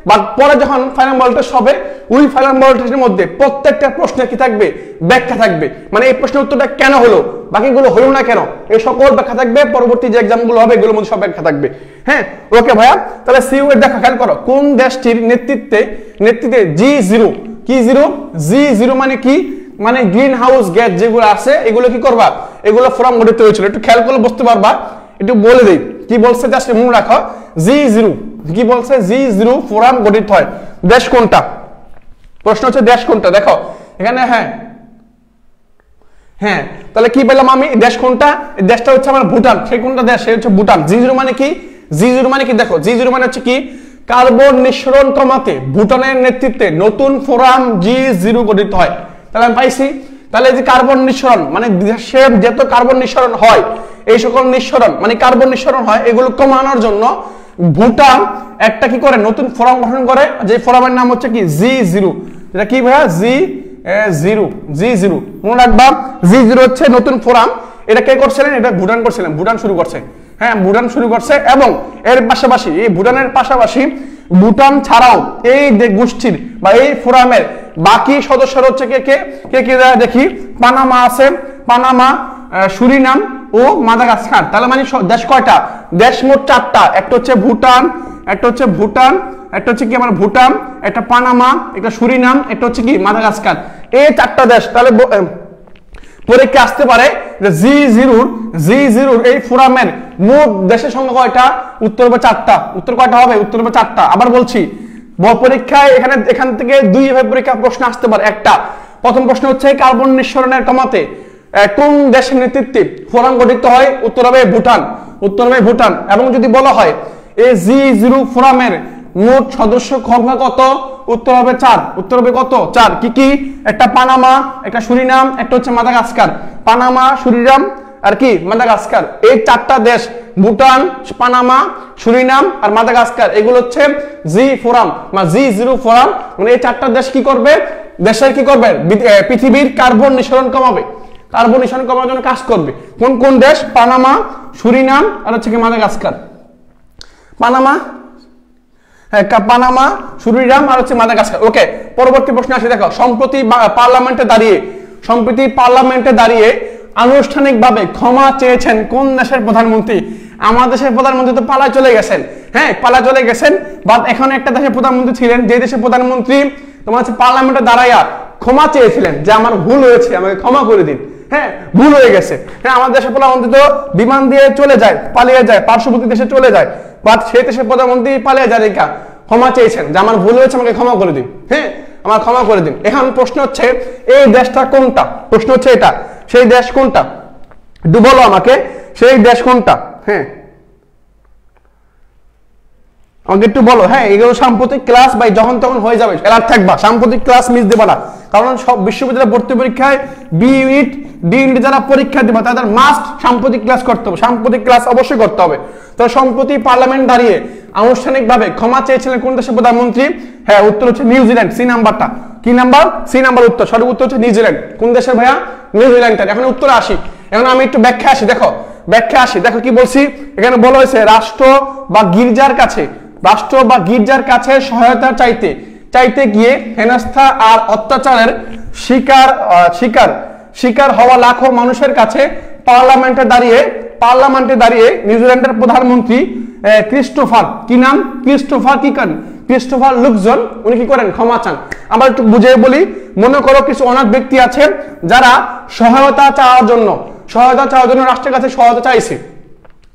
বাট পরে যখন ফাইনাল মডেল টেস্ট হবে, ওই ফাইনাল মডেল টেস্টের মধ্যে প্রত্যেকটা প্রশ্নে কি থাকবে, ব্যাখ্যা থাকবে। মানে এই প্রশ্নের উত্তরটা কেন হলো, বাকিগুলো হলো না কেন, এই সকল ব্যাখ্যা থাকবে। পরবর্তী যে এক্সামগুলো হবে এগুলোর মধ্যে সব ব্যাখ্যা থাকবে। হ্যাঁ, ওকে ভাইয়া, তাহলে সিউ এর দেখা খেয়াল করো, কোন দেশটির নেতৃত্বে G0 কি G0 মানে কি, মানে গ্রিন হাউস গ্যাস যেগুলো আছে এগুলো কি করবা, এগুলো ফোরাম গঠিত হয়েছিল। একটু খেয়াল করলে বুঝতে পারবা, একটু বলে দেই কি বলছে, জাস্ট মনে রাখো। G0 কি বলছে, G0 ফোরাম গঠিত হয়। দেশ কোনটা, প্রশ্ন হচ্ছে দেশ কোনটা, দেখো এখানে। হ্যাঁ, তাহলে কি পেলাম আমি, দেশ কোনটা, দেশটা হচ্ছে আমার ভুটান। সেই কোনটা দেশ, সে হচ্ছে ভুটান। G0 মানে কি, দেখো G0 মানে হচ্ছে কি, কার্বন নিঃসরণ কমাতে ভুটানের নেতৃত্বে নতুন ফোরাম G0 গঠিত হয়। তাহলে আমি পাইছি, তাহলে যে কার্বন নিঃসরণ মানে দেশে যত কার্বন নিঃসরণ হয়, এই সকল নিঃসরণ মানে কার্বন নিঃসরণ হয়, এগুলো কমানোর জন্য ভুটান একটা কি করে, নতুন ফোরাম গঠন করে, যে ফোরামের নাম হচ্ছে কি G0। এটা কি ভাইয়া, G0 মনে রাখবা। G0 হচ্ছে নতুন ফোরাম। এটা কে করছিলেন, এটা ভুটান করছিলেন, ভুটান শুরু করছে। হ্যাঁ, ভুটান শুরু করছে। এবং এর পাশাপাশি, এই ভুটানের পাশাপাশি ভুটান ছাড়াও এই গোষ্ঠীর বা এই ফোরামের বাকি সদস্যরা হচ্ছে কে দেখি, পানামা আছে, পানামা, সুরিনাম ও মাদাগাস্কার। তাহলে মানে দেশ কয়টা, দেশ মোট 4টা। একটা হচ্ছে ভুটান, একটা হচ্ছে কি আমার ভুটান, একটা পানামা, একটা সুরিনাম, একটা হচ্ছে কি মাদাগাস্কার। এই 4টা দেশ। তাহলে পরীক্ষা আসতে পারে যে G0 এই ফোরামের মোট দেশের সংখ্যা কয়টা, উত্তর হবে 4টা। উত্তর কয়টা হবে, উত্তর হবে 4টা। আবার বলছি, পরীক্ষায় এখান থেকে দুই ভাবে পরীক্ষা প্রশ্ন আসতে পারে। একটা, প্রথম প্রশ্ন হচ্ছে কার্বন নিঃসরণের কমাতে কোন দেশের নেতৃত্বে ফোরাম গঠিত হয়, উত্তর হবে ভুটান। এবং যদি বলা হয় এই G0 ফোরামের মোট সদস্য সংখ্যা কত, উত্তর হবে 4। উত্তর হবে কত, 4। কি একটা পানামা, একটা সুরিনাম, একটা হচ্ছে মাদাগাস্কার। পানামা, সুরিনাম আর কি মাদাগাস্কার, এই 4টা দেশ, ভুটান, পানামা, সুরিনাম আর মাদাগাস্কার, এগুলো হচ্ছে G0 ফোরাম। মানে এই 4টা দেশ কি করবে, দেশের কি করবে, পৃথিবীর কার্বন নিঃসরণ কমাবে, কার্বন নিঃসরণ কমানোর জন্য কাজ করবে। কোন দেশ, পানামা, সুরিনাম আর হচ্ছে কি মাদাগাস্কার। পানামা, সুরিনাম আর হচ্ছে মাদাগাস্কার। ওকে, পরবর্তী প্রশ্ন আসে, দেখো সম্প্রতি পার্লামেন্টে দাঁড়িয়ে আনুষ্ঠানিকভাবে ক্ষমা চেয়েছেন কোন দেশের প্রধানমন্ত্রী। আমাদের দেশের প্রধানমন্ত্রী তো পালায় চলে গেছেন। হ্যাঁ, পালায় চলে গেছেন, বাট এখানে একটা দেশের প্রধানমন্ত্রী ছিলেন, যে দেশের প্রধানমন্ত্রী তোমার হচ্ছে পার্লামেন্টে দাঁড়াইয়া ক্ষমা চেয়েছিলেন যে আমার ভুল হয়েছে, আমাকে ক্ষমা করে দিন। হ্যাঁ, ভুল হয়ে গেছে। হ্যাঁ, আমাদের দেশের প্রধানমন্ত্রী তো বিমান দিয়ে চলে যায়, পালিয়ে যায়, পার্শ্ববর্তী দেশে চলে যায়, বাট সেই দেশের প্রধানমন্ত্রী পালিয়ে যায়, ক্ষমা চেয়েছেন যে আমার ভুল হয়েছে, আমাকে ক্ষমা করে দিন। হ্যাঁ, আমার ক্ষমা করে দিন। এখন প্রশ্ন হচ্ছে এই দেশটা কোনটা, প্রশ্ন হচ্ছে এটা, সেই দেশ কোনটা, একটু বলো আমাকে, সেই দেশ কোনটা। হ্যাঁ, আমাকে একটু বলো। হ্যাঁ, এগুলো সাম্প্রতিক ক্লাস ভাই যখন তখন হয়ে যাবে, অ্যালার্ট থাকবা, সাম্প্রতিক ক্লাস মিস দেবা না। কারণ সব বিশ্ববিদ্যালয় ভর্তি পরীক্ষায় বি ইউনিট, ডি ইউনিট যারা পরীক্ষা দেবে তাদের মাস্ট সাম্প্রতিক ক্লাস করতে হবে, সাম্প্রতিক ক্লাস অবশ্যই করতে হবে। তো সম্প্রতি পার্লামেন্ট দাঁড়িয়ে আনুষ্ঠানিকভাবে ক্ষমা চেয়েছিলেন কোন দেশের প্রধানমন্ত্রী। হ্যাঁ, উত্তর হচ্ছে নিউজিল্যান্ড। সি নাম্বারটা কি নাম্বার, সি নাম্বার উত্তর, সঠিক উত্তর হচ্ছে নিউজিল্যান্ড। কোন দেশের ভাইয়া, নিউজিল্যান্ডের। এখন উত্তর আসি, এখন আমি একটু ব্যাখ্যা আসি। দেখো কি বলছি, এখানে বলা হয়েছে রাষ্ট্র বা গির্জার কাছে সহায়তা চাইতে গিয়ে হেনস্থা আর অত্যাচারের শিকার হওয়া লাখো মানুষের কাছে পার্লামেন্টে দাঁড়িয়ে পার্লামেন্টে দাঁড়িয়ে নিউজিল্যান্ডের প্রধানমন্ত্রী ক্রিস্টোফার কি নাম ক্রিস্টোফার লুকজন উনি কি করেন ক্ষমা চান। আমরা একটু বুঝিয়ে বলি, মনে করো কিছু অনাথ ব্যক্তি আছে যারা সহায়তা চাওয়ার জন্য রাষ্ট্রের কাছে সহায়তা চাইছে।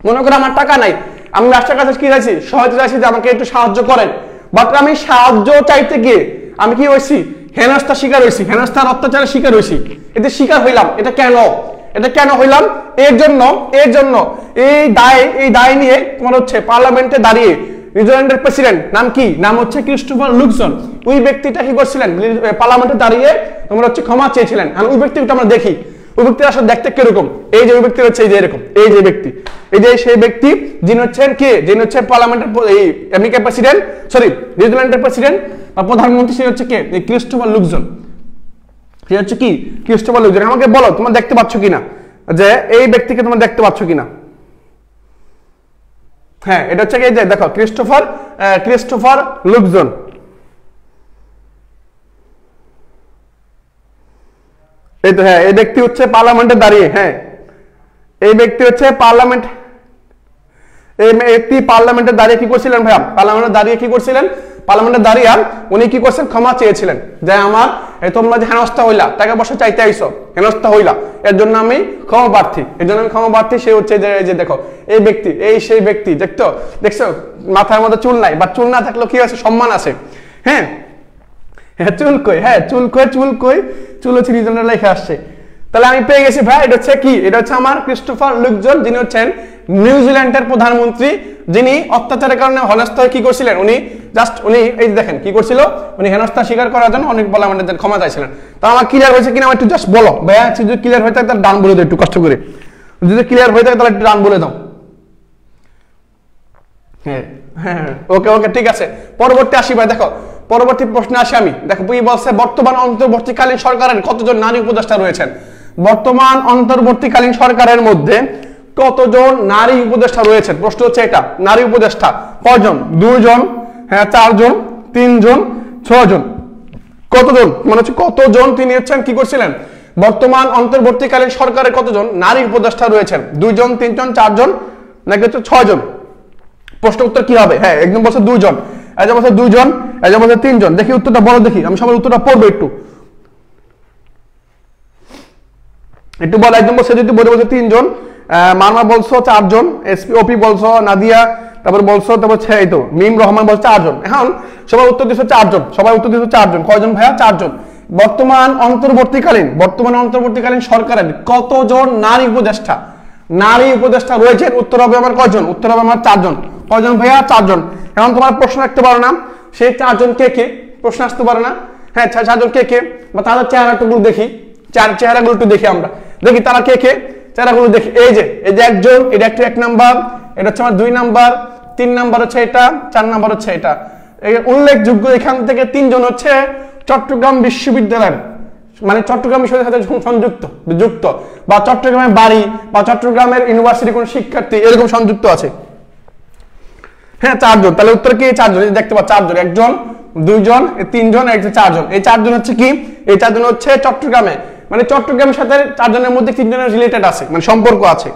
মনে করো আমার টাকা নাই, আমি রাষ্ট্রের কাছে কি চাইছি সহায়তা চাইছি যে আমাকে একটু সাহায্য করেন, বাট আমি সাহায্য চাইতে গিয়ে আমি কি হয়েছি হেনস্থার শিকার হয়েছি, হেনস্থার অত্যাচারের শিকার হয়েছি, এতে শিকার হইলাম। এটা কেন হইলাম? এর জন্য এই দায় নিয়ে তোমার হচ্ছে পার্লামেন্টে দাঁড়িয়ে নিউজিল্যান্ডের প্রেসিডেন্ট নাম হচ্ছে ক্রিস্টোফার লুকজন। ওই ব্যক্তিটা কি করছিলেন পার্লামেন্টে দাঁড়িয়ে তোমার হচ্ছে ক্ষমা চেয়েছিলেন। আর ওই ব্যক্তিটা আমরা দেখি, ওই ব্যক্তির আসলে দেখতে কিরকম, এই যে ওই ব্যক্তি হচ্ছে এই যে এরকম, এই যে ব্যক্তি, এই যে সেই ব্যক্তি যিনি হচ্ছেন পার্লামেন্টের এই আমেরিকার প্রেসিডেন্ট, নিউজিল্যান্ডের প্রেসিডেন্ট বা প্রধানমন্ত্রী, সে হচ্ছে কে ক্রিস্টোফার লুকজন। সে হচ্ছে কি ক্রিস্টোফার লুকজন। আমাকে বলো তোমরা দেখতে পাচ্ছ কিনা যে এই ব্যক্তিকে তোমরা দেখতে পাচ্ছ কিনা? হ্যাঁ, এটা হচ্ছে কি, এই যে দেখো ক্রিস্টোফার লুকজন। এই তো হ্যাঁ, এই ব্যক্তি হচ্ছে পার্লামেন্টে দাঁড়িয়ে, হ্যাঁ এই ব্যক্তি হচ্ছে পার্লামেন্টে দাঁড়িয়ে কি করছিলেন ভাইয়া? পার্লামেন্টে দাঁড়িয়ে উনি কি করছেন ক্ষমা চেয়েছিলেন যে আমার তোমরা যে হেনস্থা হইলা, টাকা পয়সা চাইতে আইসো, হেনস্থা হইলা, এর জন্য আমি ক্ষমা প্রার্থী। সে হচ্ছে যে দেখো এই ব্যক্তি, সেই ব্যক্তি দেখছো মাথার মধ্যে চুল নাই, বা চুল না থাকলেও কি আছে সম্মান আছে। হ্যাঁ চুল হচ্ছে নিউজিল্যান্ডে লেখা আসছে। তাহলে আমি পেয়ে গেছি ভাই, এটা হচ্ছে আমার ক্রিস্টোফার লুকজন, যিনি হচ্ছেন নিউজিল্যান্ডের প্রধানমন্ত্রী, যিনি অত্যাচারের কারণে হেনস্থা কি করছিলেন, উনি এই দেখেন কি করছিল, উনি হেনস্থা স্বীকার করার জন্য অনেক পার্লামেন্টের ক্ষমা চাইছিলেন। তো আমার ক্লিয়ার হয়েছে কিনা আমার একটু জাস্ট বলো ভাইয়া, যদি ক্লিয়ার হয়ে থাকে তাহলে ডান বলে দাও একটু কষ্ট করে, যদি ক্লিয়ার হয়ে থাকে তাহলে একটু ডান বলে দাও। হ্যাঁ ওকে ঠিক আছে। পরবর্তী আসি ভাই, দেখো পরবর্তী প্রশ্নে আসি আমি। দেখো বই বলছে বর্তমান অন্তর্বর্তীকালীন সরকারের কতজন নারী উপদেষ্টা রয়েছেন? বর্তমান অন্তর্বর্তীকালীন সরকারের মধ্যে কতজন নারী উপদেষ্টা রয়েছেন? প্রশ্ন হচ্ছে এটা, নারী উপদেষ্টা কয়জন? 2 জন, হ্যাঁ 4 জন, 3 জন, 6 জন। কতজন মানে হচ্ছে কতজন তিনি হচ্ছেন কি করছিলেন? বর্তমান অন্তর্বর্তীকালীন সরকারের কতজন নারী উপদেষ্টা রয়েছেন? 2 জন, 3 জন, 4 জন, নাকি হচ্ছে 6 জন? প্রশ্ন উত্তর কি হবে? হ্যাঁ একদম বলছে 2 জন, একজন বলছে 2 জন, একজন বলছে 3 জন। দেখি উত্তরটা বলো, দেখি আমি সবার উত্তরটা পড়বো একটু বলো। একদম বলছে যদি বলছে 3 জন, মারমা বলছো 4 জন, ওপি বলছো, নাদিয়া তারপর বলছো, তারপর এই তো মিম রহমান বলছে 4 জন। এখন সবাই উত্তর দিচ্ছে 4 জন, কয়জন ভাইয়া? 4 জন। বর্তমান অন্তর্বর্তীকালীন সরকারের কতজন নারী উপদেষ্টা রয়েছেন? উত্তর হবে আমার কয়জন? উত্তর হবে আমার 4 জন। কয়জন ভাইয়া? 4 জন। এখন তোমার প্রশ্ন রাখতে পারো না সেই 4 জন কে? প্রশ্ন আসতে পারে না? হ্যাঁ 4 জন কে? বা তাদের চেহারাটুকু দেখি, চেহারাগুলো একটু দেখি, আমরা দেখি তারা কে চেহারাগুলো দেখি। এই যে একজন, এটা একটা 1 নাম্বার, এটা হচ্ছে আমার 2 নাম্বার, 3 নাম্বার হচ্ছে এটা, 4 নাম্বার হচ্ছে এটা। উল্লেখযোগ্য এখান থেকে 3 জন হচ্ছে চট্টগ্রাম বিশ্ববিদ্যালয়ের, মানে চট্টগ্রাম বিশ্ববিদ্যালয়ের সাথে যুক্ত বা চট্টগ্রামের বাড়ি বা চট্টগ্রামের ইউনিভার্সিটি কোন শিক্ষার্থী এরকম সংযুক্ত আছে। হ্যাঁ 4 জন। তাহলে উত্তর কি? 4 জন। দেখতে পাচ্ছ 4 জন, 1 জন, 2 জন, 3 জন, 4 জন। এই 4 জন হচ্ছে কি? এই 4 জন হচ্ছে চট্টগ্রামে, মানে চট্টগ্রামের সাথে 4 জনের মধ্যে 3 জনের রিলেটেড আছে, মানে সম্পর্ক আছে।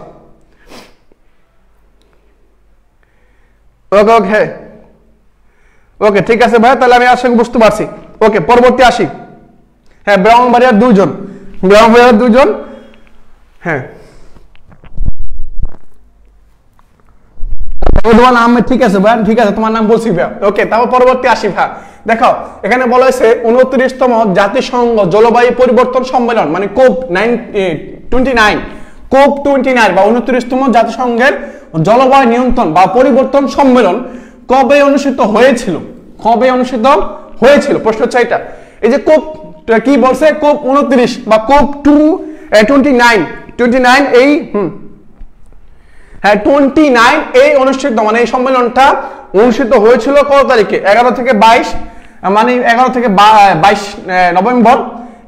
ওকে ঠিক আছে ভাই, তাহলে আমি আসলে বুঝতে পারছি। ওকে পরবর্তী আসি। হ্যাঁ ব্রাহ্মণবাড়িয়ার 2 জন, হ্যাঁ তোমার নাম ঠিক আছে ভাই, ঠিক আছে তোমার নাম বলছি ভাই। ওকে তারপর পরবর্তী আসি ভাই। দেখো এখানে বলা হয়েছে 29তম জাতিসংঘ জলবায়ু পরিবর্তন সম্মেলন, মানে কোপ 29 বা 29তম জাতিসংঘের জলবায়ু নিয়ন্ত্রণ বা পরিবর্তন সম্মেলন কবে অনুষ্ঠিত হয়েছিল? প্রশ্ন হচ্ছে এটা। এই যে কোপ কি বলছে, কোপ 29 বা কোপ 29 এই 29 এই অনুষ্ঠিত, মানে এই সম্মেলনটা অনুষ্ঠিত হয়েছিল কত তারিখে? 11 থেকে 22, মানে 11 থেকে 22 নভেম্বর,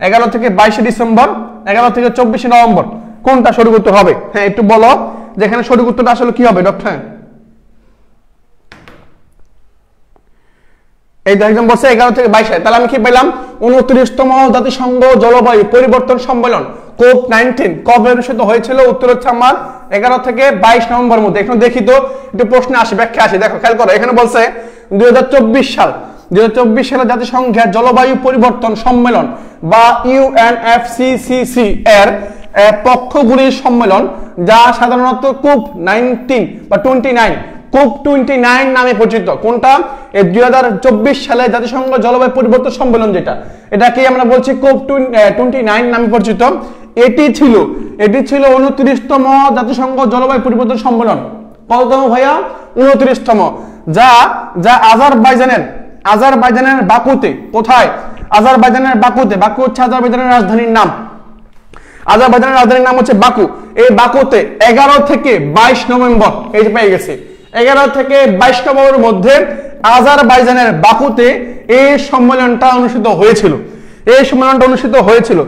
11 থেকে 22 ডিসেম্বর, 11 থেকে 24 নভেম্বর। কোনটা সঠিক উত্তর হবে? হ্যাঁ একটু বলো যে এখানে সঠিক উত্তরটা আসলে কি হবে ডক্টর? এই একদম বলছে 11 থেকে 22। তাহলে আমি কি পেলাম? 29তম জাতিসংঘ জলবায়ু পরিবর্তন সম্মেলন কোপ 19 কবে অনুষ্ঠিত হয়েছিল? উত্তর হচ্ছে আমার 11 থেকে 22 নভেম্বরের মধ্যে। এখন দেখি তো একটু প্রশ্ন আসে, ব্যাখ্যা আসে, দেখো খেয়াল করো। এখানে বলছে 2024 সাল, 2024 সালে জাতিসংঘের জলবায়ু পরিবর্তন সম্মেলন বা ইউএনএফসিসিসি এর পক্ষগুলির সম্মেলন, যা সাধারণত কোপ 19 বা 29 কোপ 29 নামে পরিচিত। কোনটা? 2024 সালে জাতিসংঘ জলবায়ু পরিবর্তন সম্মেলন, যেটা এটাকে আমরা বলছি কোপ 29 নামে পরিচিত। এটি ছিল 29তম জাতিসংঘ জলবায়ু পরিবর্তন সম্মেলন। কততম ভাইয়া? 29তম। যা আজারবাইজানের বাকুতে। কোথায়? আজারবাইজানের বাকুতে। বাকু হচ্ছে আজারবাইজানের রাজধানীর নাম। আজারবাইজানের রাজধানীর নাম হচ্ছে বাকু। এই বাকুতে 11 থেকে 22 নভেম্বর, এই যে পেয়ে গেছি, 11 থেকে 22 নভেম্বরের মধ্যে আজারবাইজানের বাকুতে এই সম্মেলনটা অনুষ্ঠিত হয়েছিল।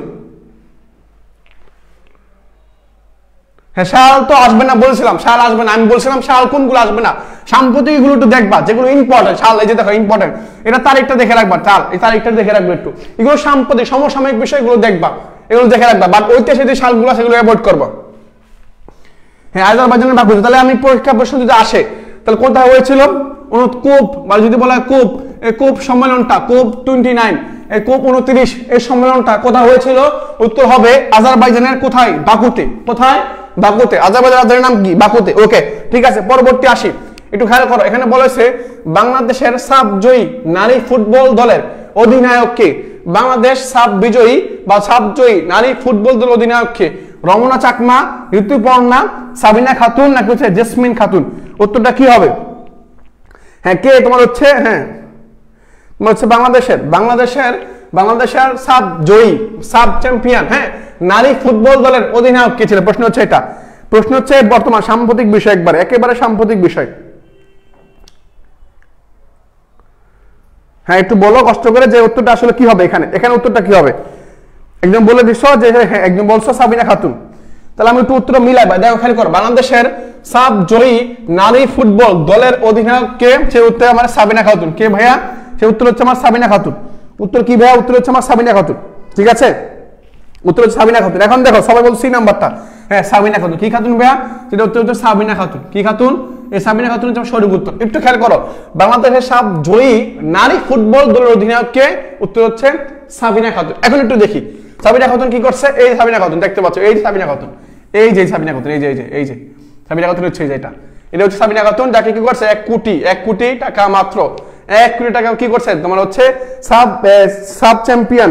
হ্যাঁ, সাল তো আসবে না বলছিলাম, সাল আসবে না, আমি বলছিলাম সাল কোনগুলো আসবে না, সাম্প্রতিক এগুলো একটু দেখবা, যেগুলো ইম্পর্টেন্ট। সাল এই যে দেখো ইম্পর্টেন্ট, এটা তারিখটা দেখে রাখবা, এই তারিখটা দেখে রাখবে একটু। এগুলো সাম্প্রতিক সমসাময়িক বিষয়গুলো দেখবা, এগুলো দেখে রাখবা, বাট ঐতিহাসিক যে সালগুলো সেগুলো অ্যাভয়েড করবা। হ্যাঁ, আজারবাইজানের বাকুতে। তাহলে আমি পরীক্ষা প্রশ্ন যদি আসে, তাহলে কোথায় হয়েছিল? কোপ, বা যদি বলা হয় কোপ, এই কোপ সম্মেলনটা কোপ 29, এই কোপ 29 এই সম্মেলনটা কোথায় হয়েছিল? উত্তর হবে আজারবাইজানের কোথায়? বাকুতে। কোথায়? বাকুতে। আজারবাইজানের রাজধানীর নাম কি? বাকুতে। ওকে, ঠিক আছে, পরবর্তী আসি, একটু খেয়াল করো। এখানে বলেছে বাংলাদেশের সাব জয়ী নারী ফুটবল দলের অধিনায়ক কে? বাংলাদেশ সাব বিজয়ী বা সাব জয়ী নারী ফুটবল দলের অধিনায়ক কে? রমনা চাকমা, ঋতুপর্ণা, সাবিনা খাতুন, নাকি হচ্ছে জেসমিন খাতুন? উত্তরটা কি হবে? হ্যাঁ, কে তোমার হচ্ছে? হ্যাঁ, তোমার হচ্ছে বাংলাদেশের সাব জয়ী, সাব চ্যাম্পিয়ন, হ্যাঁ, নারী ফুটবল দলের অধিনায়ক কে ছিল? প্রশ্ন হচ্ছে এটা। প্রশ্ন হচ্ছে বর্তমান সাম্প্রতিক বিষয়, একেবারে সাম্প্রতিক বিষয়। হ্যাঁ, একটু বলো কষ্ট করে যে উত্তরটা আসলে কি হবে। এখানে উত্তরটা কি হবে? একজন বলে দিচ্ছ যে হ্যাঁ, একজন বলছো সাবিনা খাতুন। তাহলে আমি একটু উত্তর মিলাই ভাই, দেখো খেয়াল করো। বাংলাদেশের সাব জয়ী নারী ফুটবল দলের অধিনায়ক কে? সে উত্তর আমার সাবিনা খাতুন। কে ভাইয়া? সে উত্তর হচ্ছে আমার সাবিনা খাতুন। উত্তর কি ভাইয়া? উত্তর হচ্ছে আমার সাবিনা খাতুন। ঠিক আছে, উত্তর হচ্ছে সাবিনা খাতুন। এখন দেখো সবাই বলছি নাম্বারটা, হ্যাঁ সাবিনা খাতুন। কি খাতুন ভাইয়া? সেটা উত্তর হচ্ছে সাবিনা খাতুন। কি খাতুন? এই সাবিনা খাতুন হচ্ছে সঠিক উত্তর। একটু খেয়াল করো, বাংলাদেশের সাব জয়ী নারী ফুটবল দলের অধিনায়ক কে? উত্তর হচ্ছে সাবিনা খাতুন। এখন একটু দেখি সাবিনা খাতুন কি করছে। এই সাবিনা খাতুন দেখতে পাচ্ছ, এই সাবিনা খাতুন, এই যে সাবিনা খাতুন, এই যে সাবিনা খাতুন হচ্ছে এটা হচ্ছে সাবিনা খাতুন, যাকে কি করছে 1 কোটি টাকা, মাত্র 1 কোটি টাকা কি করছে তোমার হচ্ছে সাব চ্যাম্পিয়ন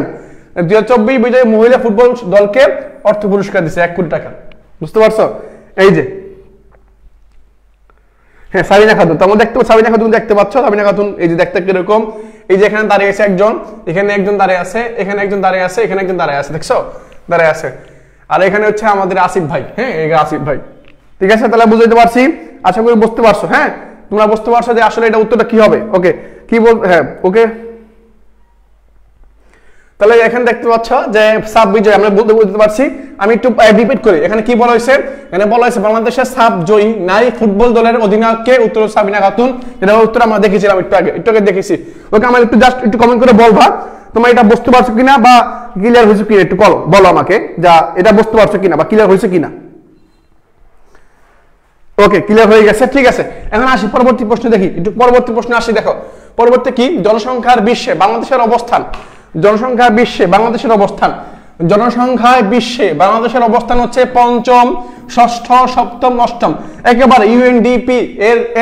2024 বিজয়ী মহিলা ফুটবল দলকে অর্থ পুরস্কার দিচ্ছে 1 কোটি টাকা। বুঝতে পারছো? এই যে হ্যাঁ সাবিনা খাতুন, তোমরা সাবিনা খাতুন দেখতে পাচ্ছ। সাবিনা খাতুন এই যে দেখতে কিরকম, এই যে এখানে দাঁড়িয়ে আছে একজন, এখানে একজন দাঁড়িয়ে আছে, এখানে একজন দাঁড়িয়ে আছে, এখানে একজন দাঁড়িয়ে আছে, দেখছো দাঁড়িয়ে আছে। আর এখানে হচ্ছে আমাদের আসিফ ভাই, হ্যাঁ এই আসিফ ভাই। ঠিক আছে, তাহলে বুঝতে পারছি, আশা করি বুঝতে পারছো। হ্যাঁ, তোমরা বুঝতে পারছো যে আসলে এটা উত্তরটা কি হবে। ওকে, কি বল, হ্যাঁ ওকে। তাহলে এখানে দেখতে পাচ্ছ যে সাব বিজয় আমরা বুঝতে পারছি। আমি একটু রিপিট করি, এখানে কি বলা হয়েছে? এখানে বলা হয়েছে বাংলাদেশের সাব জয়ী নারী ফুটবল দলের অধিনায়ককে? উত্তর সাবিনা খাতুন। এটা উত্তর আমরা দেখেছিলাম একটু আগে দেখেছি। ওকে, আমার একটু কমেন্ট করে বলবা তোমরা এটা বুঝতে পারছো কিনা বা ক্লিয়ার হয়েছে কিনা, একটু বলো আমাকে যা এটা বুঝতে পারছো কিনা বা ক্লিয়ার হয়েছে কিনা। ওকে, ক্লিয়ার হয়ে গেছে। ঠিক আছে, এখন আসি পরবর্তী প্রশ্ন দেখি, একটু পরবর্তী প্রশ্ন আসি। দেখো পরবর্তী কি? জনসংখ্যার বিশ্বে বাংলাদেশের অবস্থান। জনসংখ্যার বিশ্বে বাংলাদেশের অবস্থান। জনসংখ্যায় বিশ্বে বাংলাদেশের অবস্থান হচ্ছে পঞ্চম, ষষ্ঠ, সপ্তম, অষ্টম। একেবারে ইউএনডিপি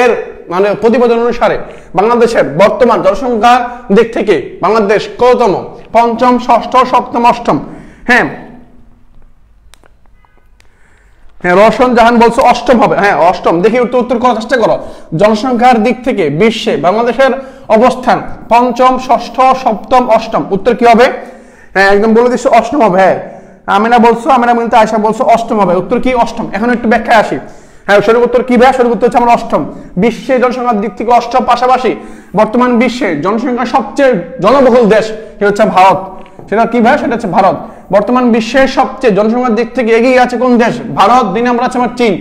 এর মানে প্রতিবেদন অনুসারে বাংলাদেশের বর্তমান জনসংখ্যার দিক থেকে বাংলাদেশ কততম? পঞ্চম, ষষ্ঠ, সপ্তম, অষ্টম। হ্যাঁ, রওশন জাহান বলছো অষ্টম হবে। হ্যাঁ অষ্টম। দেখি উত্তর করার চেষ্টা করো। জনসংখ্যার দিক থেকে বিশ্বে বাংলাদেশের অবস্থান পঞ্চম, ষষ্ঠ, সপ্তম, অষ্টম। উত্তর কি হবে? হ্যাঁ একদম বলে দিচ্ছ অষ্টম হবে। হ্যাঁ আমিনা বলছো, আমিনা মিনতে আয়শা বলছো অষ্টম হবে। উত্তর কি? অষ্টম। এখন একটু ব্যাখ্যায় আসি। হ্যাঁ সঠিক উত্তর কি ভাই? সঠিক উত্তর হচ্ছে আমার অষ্টম। বিশ্বে জনসংখ্যার দিক থেকে অষ্টম, পাশাপাশি বর্তমান বিশ্বে জনসংখ্যার সবচেয়ে জনবহুল দেশ সেটা হচ্ছে ভারত। সেটা কি ভাই? সেটা হচ্ছে ভারত। বর্তমান বিশ্বের সবচেয়ে জনসংখ্যার দিক থেকে এগিয়ে আছে কোন দেশ? ভারত। 2 নম্বর আছে আমার চীন।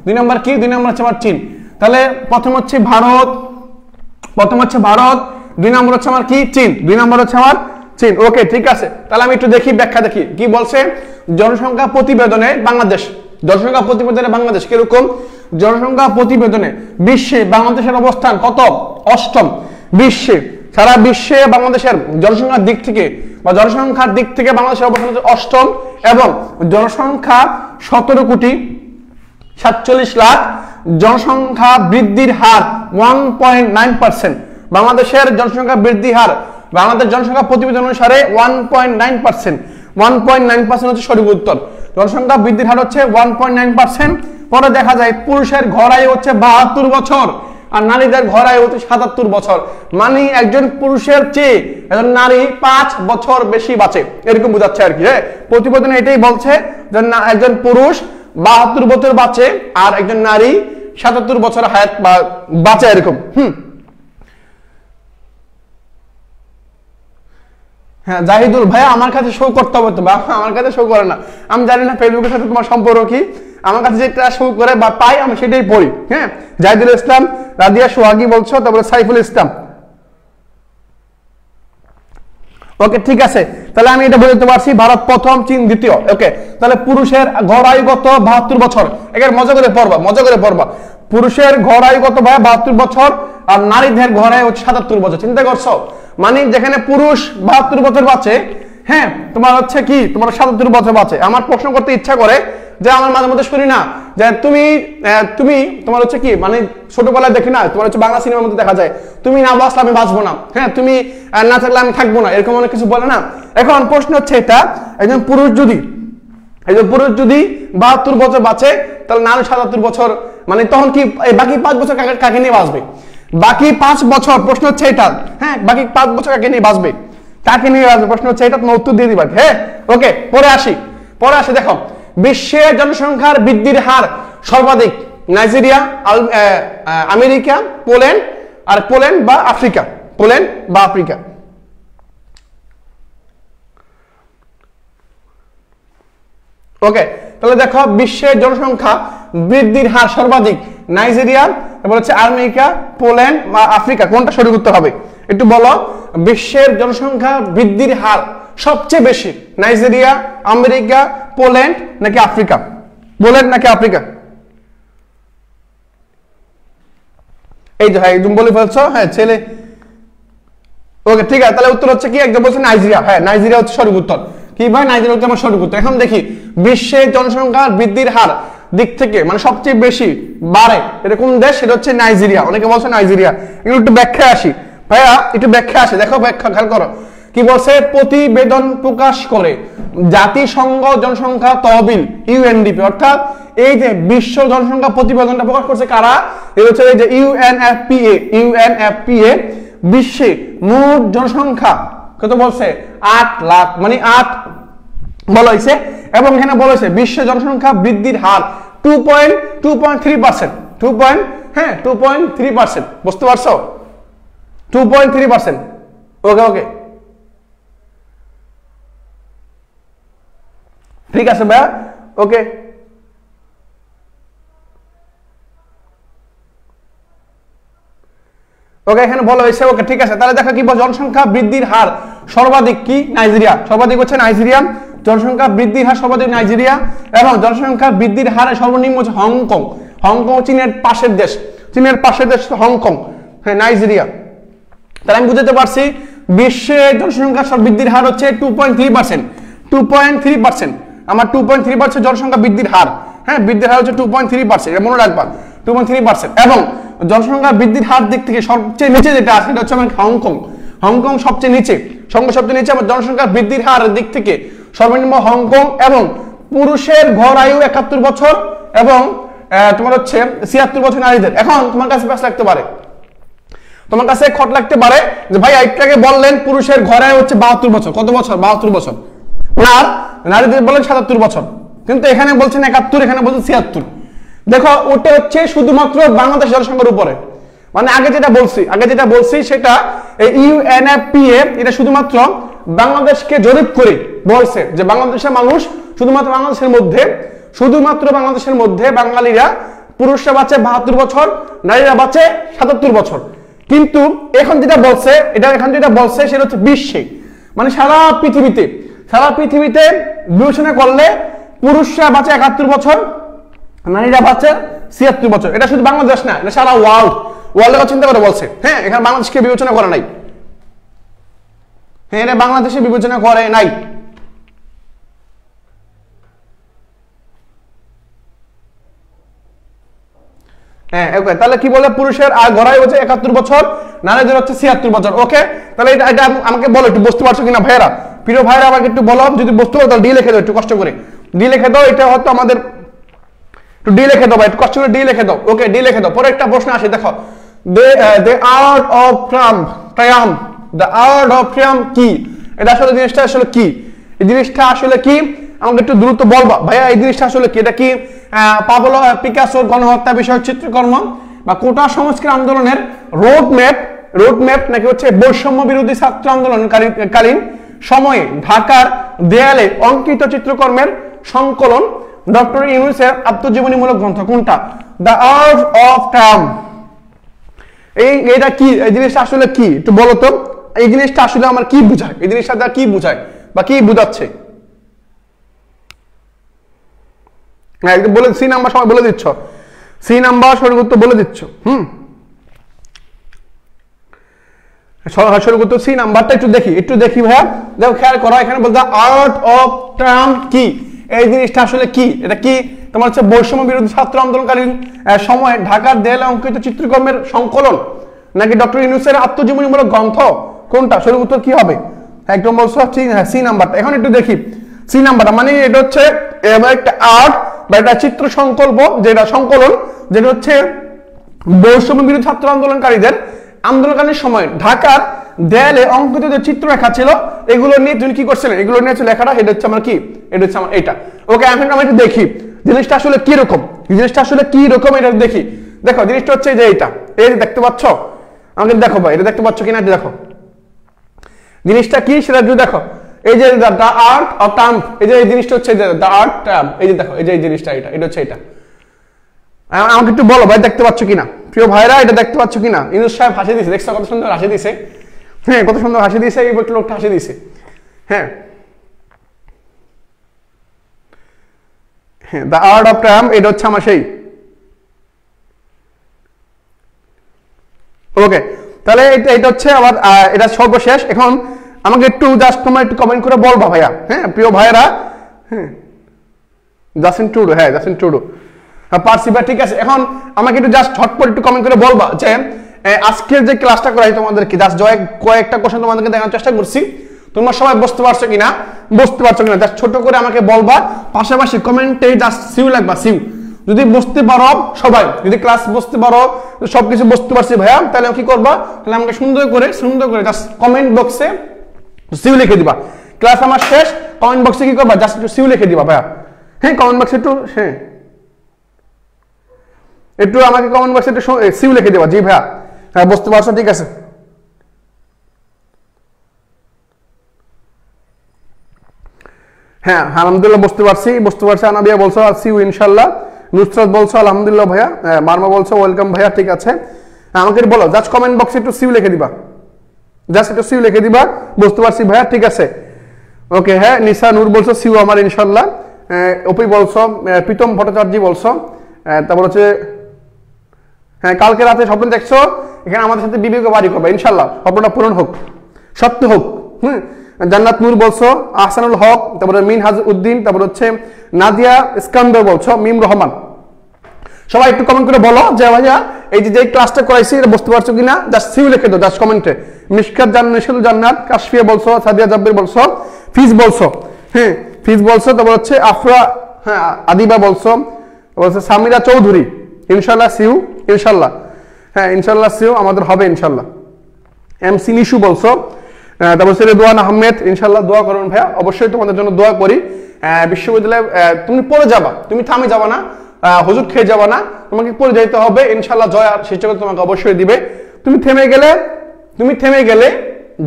2 নম্বর কি? 2 নম্বর আছে আমার চীন। তাহলে প্রথম হচ্ছে ভারত, 2 নম্বর হচ্ছে আমার কি? চীন। 2 নম্বর হচ্ছে আমার চীন। ওকে ঠিক আছে, তাহলে আমি একটু দেখি ব্যাখ্যা দেখি কি বলছে। জনসংখ্যা প্রতিবেদনে বাংলাদেশ, জনসংখ্যা প্রতিবেদনে বাংলাদেশ কিরকম? জনসংখ্যা প্রতিবেদনে বিশ্বে বাংলাদেশের অবস্থান কত? অষ্টম। বিশ্বে, সারা বিশ্বে বাংলাদেশের জনসংখ্যার দিক থেকে বা জনসংখ্যার দিক থেকে বাংলাদেশের অবস্থান অষ্টম এবং জনসংখ্যা 17,47,00,000। জনসংখ্যা বৃদ্ধির হার 1.9%। বাংলাদেশের জনসংখ্যা বৃদ্ধি হার বাংলাদেশ জনসংখ্যা প্রতিবেদন অনুসারে 1.9%। 1.9% হচ্ছে সঠিক উত্তর। জনসংখ্যা বৃদ্ধির হার হচ্ছে 1.9%। পরে দেখা যায় পুরুষের ঘর আয়ু হচ্ছে 72 বছর আর নারীদের ঘর আয়ু হচ্ছে 77 বছর। মানে একজন পুরুষের চেয়ে একজন নারী 5 বছর বেশি বাঁচে, এরকম বোঝাচ্ছে আর কি। হ্যাঁ, প্রতিবেদনে এটাই বলছে যে একজন পুরুষ 72 বছর বাঁচে আর একজন নারী 77 বছর হায়াত বাঁচে এরকম। হ্যাঁ জাহিদুল ভাইয়া, আমার কাছে শো করতে হবে তো, আমার কাছে শো করে না। আমি জানি না ফেসবুকের সাথে তোমার সম্পর্ক কি, আমার কাছে যেটা শো করে বা পাই আমি সেটাই পড়ি। হ্যাঁ, জাহিদুল ইসলাম, রাদিয়া সোহাগী বলছো, তারপরে সাইফুল ইসলাম। ওকে ঠিক আছে, তাহলে আমি এটা বলতে পারছি ভারত প্রথম, চীন দ্বিতীয়। ওকে, তাহলে পুরুষের গড় আয়ু কত? 72 বছর। একের মজা করে পড়বা, মজা করে পড়বা। পুরুষের গড় আয়ু কত ভাই? 72 বছর আর নারীদের গড় আয়ু হচ্ছে 77 বছর। চিন্তা করছো? মানে যেখানে পুরুষ 72 বছর বাঁচে, হ্যাঁ তোমার হচ্ছে কি তোমার 77 বছর বাঁচে। আমার প্রশ্ন করতে ইচ্ছা করে যে আমার মাঝে মধ্যে শুনি না যে তুমি তোমার হচ্ছে কি মানে ছোটবেলায় দেখি না তোমার হচ্ছে বাংলা সিনেমার মধ্যে দেখা যায় তুমি না বাঁচলে আমি বাঁচবো না, হ্যাঁ তুমি না থাকলে আমি থাকবো না, এরকম অনেক কিছু বলে না। এখন প্রশ্ন হচ্ছে এটা, একজন পুরুষ যদি 72 বছর বাঁচে তাহলে নারী 77 বছর, মানে তখন কি বাকি 5 বছর কাকে নিয়ে বাঁচবে? বাকি 5 বছর, প্রশ্ন হচ্ছে এটা। হ্যাঁ, বাকি 5 বছর কাকে নিয়ে বাঁচবে? কাকে নিয়ে বাঁচবে? প্রশ্ন হচ্ছে এটা, তোমার উত্তর দিয়ে দিবা। হ্যাঁ ওকে, পরে আসি। দেখো বিশ্বের জনসংখ্যার বৃদ্ধির হার সর্বাধিক নাইজেরিয়া, আমেরিকা, পোল্যান্ড বা আফ্রিকা। ওকে, তাহলে দেখো বিশ্বের জনসংখ্যা বৃদ্ধির হার সর্বাধিক নাইজেরিয়া, তারপর হচ্ছে আমেরিকা, পোল্যান্ড বা আফ্রিকা, কোনটা সঠিক উত্তর হবে একটু বলো? বিশ্বের জনসংখ্যা বৃদ্ধির হার সবচেয়ে বেশি নাইজেরিয়া, আমেরিকা, পোল্যান্ড নাকি আফ্রিকা? পোল্যান্ড নাকি আফ্রিকা? এই যে হ্যাঁ একদম বলে ফেলছো, হ্যাঁ ছেলে। ওকে ঠিক আছে, তাহলে উত্তর হচ্ছে কি? একদম বলছে নাইজেরিয়া। হ্যাঁ নাইজেরিয়া হচ্ছে সঠিক উত্তর। কি ভাই, নাইজেরিয়া হচ্ছে আমার সঠিক উত্তর। এখন দেখি বিশ্বের জনসংখ্যার বৃদ্ধির হার দিক থেকে মানে সবচেয়ে বেশি বাড়ে এটা কোন দেশ? সেটা হচ্ছে নাইজেরিয়া। অনেকে বলছে নাইজেরিয়া। একটু ব্যাখ্যা আসি ভাইয়া, একটু ব্যাখ্যা আসে। দেখো ব্যাখ্যা খেয়াল করো কি বলছে। প্রতিবেদন প্রকাশ করে জাতিসংঘ জনসংখ্যা তহবিল ইউএনডিপি, অর্থাৎ এই যে বিশ্ব জনসংখ্যা প্রতিবেদনটা প্রকাশ করছে কারা? এই হচ্ছে এই যে ইউএনএফপিএ। বিশ্বে মোট জনসংখ্যা কত বলছে? 8 লাখ, মানে 8 বলা হয়েছে। এবং এখানে বলা হয়েছে বিশ্ব জনসংখ্যা বৃদ্ধির হার 2.3%। 2.3%, বুঝতে পারছো? 2.3%। ওকে ঠিক আছে ভাইয়া। ওকে এখানে বলা হয়েছে। ওকে ঠিক আছে, তাহলে দেখো কি জনসংখ্যা বৃদ্ধির হার সর্বাধিক কি? নাইজেরিয়া। সর্বাধিক হচ্ছে নাইজেরিয়া। জনসংখ্যা বৃদ্ধির হার সর্বাধিক নাইজেরিয়া এবং জনসংখ্যা বৃদ্ধির হারে সর্বনিম্ন হচ্ছে হংকং। চীনের পাশের দেশ, হংকং। হ্যাঁ নাইজেরিয়া। তাহলে আমি বুঝতে পারছি বিশ্বের জনসংখ্যা বৃদ্ধির হার হচ্ছে 2.3%। 2.3%, আমার 2.3% জনসংখ্যা বৃদ্ধির হার। হ্যাঁ, বৃদ্ধির হার হচ্ছে 2.3%, এটা মনে রাখবা 2.3%। এবং জনসংখ্যা বৃদ্ধির হার দিক থেকে সবচেয়ে নিচে যেটা আছে সেটা হচ্ছে হংকং সবচেয়ে নিচে। আমার জনসংখ্যা বৃদ্ধির হার দিক থেকে সর্বনিম্ন হংকং। এবং পুরুষের গড় আয়ু 71 বছর এবং তোমার হচ্ছে 76 বছর নারীদের। এখন তোমার কাছে প্রশ্ন লাগতে পারে, তোমার কাছে খট লাগতে পারে যে ভাই একটাকে বললেন পুরুষের গড় আয়ু হচ্ছে 72 বছর। কত বছর? 72 বছর। আর নারীদের বললেন 77 বছর, কিন্তু এখানে বলছেন 71, এখানে বলছেন 76। দেখো ওটা হচ্ছে শুধুমাত্র বাংলাদেশ জনসংখ্যার উপরে। মানে আগে যেটা বলছি সেটা ইউএনএফপিএ এটা শুধুমাত্র বাংলাদেশকে জরিপ করে বলছে যে বাংলাদেশের মানুষ শুধুমাত্র বাংলাদেশের মধ্যে বাঙালিরা পুরুষরা বাঁচে 72 বছর, নারীরা বাঁচে 77 বছর। কিন্তু এখন যেটা বলছে সেটা হচ্ছে বিশ্বে, মানে সারা পৃথিবীতে বিবেচনা করলে পুরুষরা বাঁচে 71 বছর, নারীরা বাঁচে 76 বছর। এটা শুধু বাংলাদেশ না, এটা সারা ওয়ার্ল্ডের কথা চিন্তা করে বলছে। হ্যাঁ, এখানে বাংলাদেশকে বিবেচনা করে নাই। হ্যাঁ, এটা বাংলাদেশে বিবেচনা করে নাই। হ্যাঁ, ওকে, তাহলে কি বলে পুরুষের আর গড়াই হচ্ছে 71 বছর, নারীদের হচ্ছে 76 বছর। ওকে, তাহলে এটা আমাকে বলো, একটু বুঝতে পারছো কিনা ভাইয়েরা? প্রিয় ভাইয়েরা আমাকে একটু বলো, যদি বুঝতে পারো তাহলে ডি লিখে দাও, একটু কষ্ট করে ডি লিখে দাও। এটা হয়তো আমাদের একটু ডি লিখে দাও ভাই, একটু কষ্ট করে ডি লিখে দাও। ওকে, ডি লিখে দাও। পরে একটা প্রশ্ন আসে, দেখো, the art of triumph, the art of triumph কি? এটা আসলে জিনিসটা আসলে কি? এই জিনিসটা আসলে কি আমাকে একটু দ্রুত বলবা ভাইয়া। এই জিনিসটা আসলে কি? এটা কি পাবলো পিকাসোর গণহত্যা বিষয়ক চিত্রকর্ম বা কোটা সংস্কার আন্দোলনের রোড ম্যাপ নাকি হচ্ছে বৈষম্য বিরোধী ছাত্র আন্দোলন কালীন সময়ে ঢাকার দেয়ালে অঙ্কিত চিত্রকর্মের সংকলন, ডক্টর ইউনূসের আত্মজীবনীমূলক গ্রন্থ? কোনটা? The art of Triumf. এটা কি? এই জিনিসটা আসলে কি একটু বলো তো। এই জিনিসটা আসলে আমার কি বোঝায়? এই জিনিসটা দ্বারা কি বোঝায় বা কি বোঝাচ্ছে? হ্যাঁ, বলে সি নাম্বার সবাই বলে দিচ্ছ, সি নাম্বার সঠিক বলে দিচ্ছ। সঠিক উত্তর সি নাম্বারটা একটু দেখি ভাইয়া। দেখো, খেয়াল করো, এখানে বলতে আর্ট অফ ট্রায়াম্ফ কি? এই জিনিসটা আসলে কি? এটা কি তোমার হচ্ছে বৈষম্য বিরোধী ছাত্র আন্দোলনকালীন সময়ে ঢাকার দেয়ালে অঙ্কিত চিত্রকর্মের সংকলন নাকি ডক্টর ইউনূসের আত্মজীবনীমূলক গ্রন্থ? কোনটা? সঠিক উত্তর কি হবে? একদম বলছো সি নাম্বারটা। এখন একটু দেখি সি নাম্বারটা, মানে এটা হচ্ছে একটা আর্ট বা একটা চিত্র সংকলন যেটা হচ্ছে বৈষম্য বিরোধী ছাত্র আন্দোলনকারীদের আন্দোলনকালীন সময় ঢাকার দেয়ালে অঙ্কিত যে চিত্ররেখা ছিল এগুলো নিয়ে তুমি কি করছিলেন, এগুলো নিয়ে লেখাটা। এটা হচ্ছে আমার কি? এটা হচ্ছে আমার এটা। ওকে, এখন আমরা একটু দেখি জিনিসটা আসলে কি রকম। জিনিসটা আসলে কি রকম এটা দেখি। দেখো, জিনিসটা হচ্ছে যে এটা, এই দেখতে পাচ্ছ আমাকে? দেখো ভাই, এটা দেখতে পাচ্ছ কিনা? দেখো জিনিসটা কি সেটা একটু দেখো। এই যে দ্য আর্ট অফ ট্রায়াম্ফ, এই যে এই জিনিসটা হচ্ছে দ্য আর্ট ট্রায়াম্ফ। এই যে দেখো, এই যে এই জিনিসটা, এটা হচ্ছে এটা। আমাকে একটু বলো ভাই, দেখতে পাচ্ছ কিনা প্রিয় ভাইরা? এটা দেখতে পাচ্ছ কিনা? ইউনূস সাহেব হাসি দিছে, দেখছো কত সুন্দর হাসি দিছে? হ্যাঁ, কত সুন্দর হাসি দিছে, এই লোকটা হাসি দিছে। হ্যাঁ, দ্য আর্ট অফ ট্রায়াম্ফ, এটা হচ্ছে আমার সেই। ওকে, তাহলে এটা হচ্ছে আমার, এটা সর্বশেষ। এখন আমাকে একটু জাস্ট তোমরা একটু কমেন্ট করে বলবা ভাইয়া। হ্যাঁ, প্রিয় ভাইয়েরা। হ্যাঁ, জাসিন ট্রুডো, হ্যাঁ জাসিন ট্রুডো, পার্সিবা, ঠিক আছে। এখন আমাকে একটু জাস্ট ঝটপট একটু কমেন্ট করে বলবা যে আজকের যে ক্লাসটা করাই তোমাদেরকে, জাস্ট কয়েকটা কোশ্চেন তোমাদেরকে দেখানোর চেষ্টা করছি, তোমরা সবাই বুঝতে পারছো কিনা, জাস্ট ছোট করে আমাকে বলবা। পাশাপাশি কমেন্টে জাস্ট সিউ লাগবা, সিউ। যদি বুঝতে পারো সবাই, যদি ক্লাস বুঝতে পারো, সবকিছু বুঝতে পারছি ভাইয়া, তাহলে কি করবা? তাহলে আমাকে সুন্দর করে জাস্ট কমেন্ট বক্সে সিউ লিখে দিবা। ক্লাস আমার শেষ, কমেন্ট বক্সে কি করবা? জাস্ট একটু সিউ লিখে দিবা ভাইয়া। হ্যাঁ, কমেন্ট বক্সে একটু আমাকে কমেন্ট বক্সে একটু সিউ লিখে দেবা। জি ভাইয়া, হ্যাঁ বুঝতে পারছো, ঠিক আছে। হ্যাঁ, আলহামদুলিল্লাহ বুঝতে পারছি। আনাবিয়া বলছো সিউ ইনশাল্লাহ। নুসরাত বলছো আলহামদুলিল্লাহ ভাইয়া। মারমা বলছো ওয়েলকাম ভাইয়া, ঠিক আছে। আমাকে বলো, জাস্ট কমেন্ট বক্সে একটু সিউ লিখে দিবা, বুঝতে পারছি ভাইয়া, ঠিক আছে। ওকে, হ্যাঁ, নিসা নূর বলছো সিউ আমার ইনশাল্লাহ। অপি বলছো, প্রীতম ভট্টাচার্য বলছো, তারপর হচ্ছে হ্যাঁ, কালকে রাতে স্বপ্ন দেখছো এখানে আমাদের সাথে বিবেকে বাড়ি করবে, ইনশাল্লাহ স্বপ্নটা পূরণ হোক, সত্য হোক। জান্নাত নূর বলছো, আহসানুল হক, তারপরে মিনহাজ উদ্দিন, তারপর হচ্ছে নাদিয়া ইস্কান্দার বলছো, মিম রহমান। সবাই একটু কমেন্ট করে বলো যে ভাইয়া এই যে ক্লাসটা করাইছি এটা বুঝতে পারছো কিনা, জাস্ট সিউ লিখে দাও জাস্ট কমেন্টে। মিশকাত জান্নাত, কাশফিয়া বলছো, সাদিয়া জাব্বির বলছো, ফিজ বলছো, হ্যাঁ ফিজ বলছো, তারপর হচ্ছে আফরা, হ্যাঁ আদিবা বলছো, বলছে সামিরা চৌধুরী, ইনশাল্লাহ সিউ, ইনশাল্লাহ, হ্যাঁ ইনশাল্লাহ সিউ আমাদের হবে ইনশাল্লাহ। এমসি নিশু বলছো, তারপর হচ্ছে রেদওয়ান আহমেদ, ইনশাল্লাহ দোয়া করুন ভাইয়া, অবশ্যই তোমাদের জন্য দোয়া করি। বিশ্ববিদ্যালয়ে তুমি পড়ে যাবা, তুমি থামে যাবা না, হুজুর খেয়ে যাবা না, তোমাকে পড়ে যাইতে হবে ইনশাল্লাহ। জয় আর শিক্ষক তোমাকে অবশ্যই দিবে। তুমি থেমে গেলে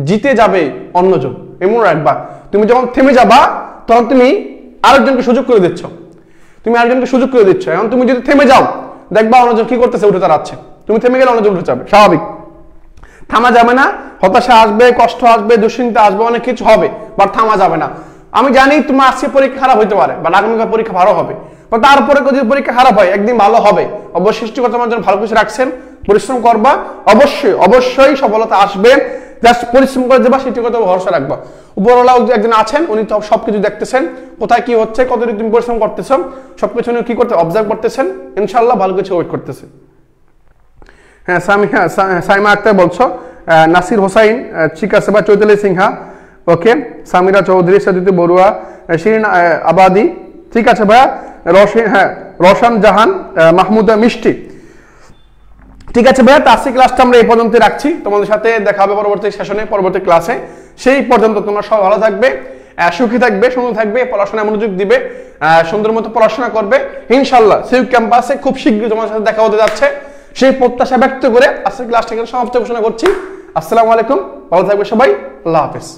জিতে যাবে অন্যজন, এমন রাখবা। তুমি যখন থেমে যাবা তখন তুমি আরেকজনকে সুযোগ করে দিচ্ছ, এখন তুমি যদি থেমে যাও দেখবা অন্যজন কি করতেছে, উঠে দাঁড়াচ্ছে। তুমি থেমে গেলে অন্যজন উঠে যাবে, স্বাভাবিক। থামা যাবে না, হতাশা আসবে, কষ্ট আসবে, দুশ্চিন্তা আসবে, অনেক কিছু হবে, বাট থামা যাবে না। আমি জানি তোমার আজকে পরীক্ষা খারাপ হইতে পারে বা আগামীকাল পরীক্ষা ভালো হবে, তারপরে যদি পরীক্ষা খারাপ হয় একদিন ভালো হবে। অবশ্যই সৃষ্টিকর্তা তোমার জন্য ভালো কিছু রাখছেন, পরিশ্রম করবা, অবশ্যই অবশ্যই সফলতা আসবে। জাস্ট পরিশ্রম করে দেবা, সৃষ্টিকর্তা ভরসা রাখবা। উপরওয়ালা একজন আছেন, উনি তো সবকিছু দেখতেছেন, কোথায় কি হচ্ছে, কতটুকু তুমি পরিশ্রম করতেছো, সবকিছু উনি কি করতে অবজার্ভ করতেছেন, ইনশাআল্লাহ ভালো কিছু ওয়েট করতেছে। হ্যাঁ সাইমা আক্তার বলছো, নাসির হোসাইন, ঠিক আছে বা চৈতালি সিনহা, ওকে, সামিরা চৌধুরী, সাদিতি বড়ুয়া, শিরিন আবাদি, ঠিক আছে ভাইয়া, রোশন জাহান, মাহমুদা মিষ্টি, ঠিক আছে ভাইয়া। আজকে ক্লাসটা আমরা এই পর্যন্ত রাখছি, তোমাদের সাথে দেখা হবে পরবর্তী সেশনে, পরবর্তী ক্লাসে। সেই পর্যন্ত তোমরা সব ভালো থাকবে, সুখী থাকবে, সুন্দর থাকবে, পড়াশোনায় মনোযোগ দিবে, সুন্দর মতো পড়াশোনা করবে ইনশাআল্লাহ। সিউক ক্যাম্পাসে খুব শীঘ্রই তোমাদের সাথে দেখা হতে যাচ্ছে, সেই প্রত্যাশা ব্যক্ত করে আজকে ক্লাসটাকে সমাপ্ত ঘোষণা করছি। আসসালামু আলাইকুম, ভালো থাকবে সবাই, আল্লাহ হাফেজ।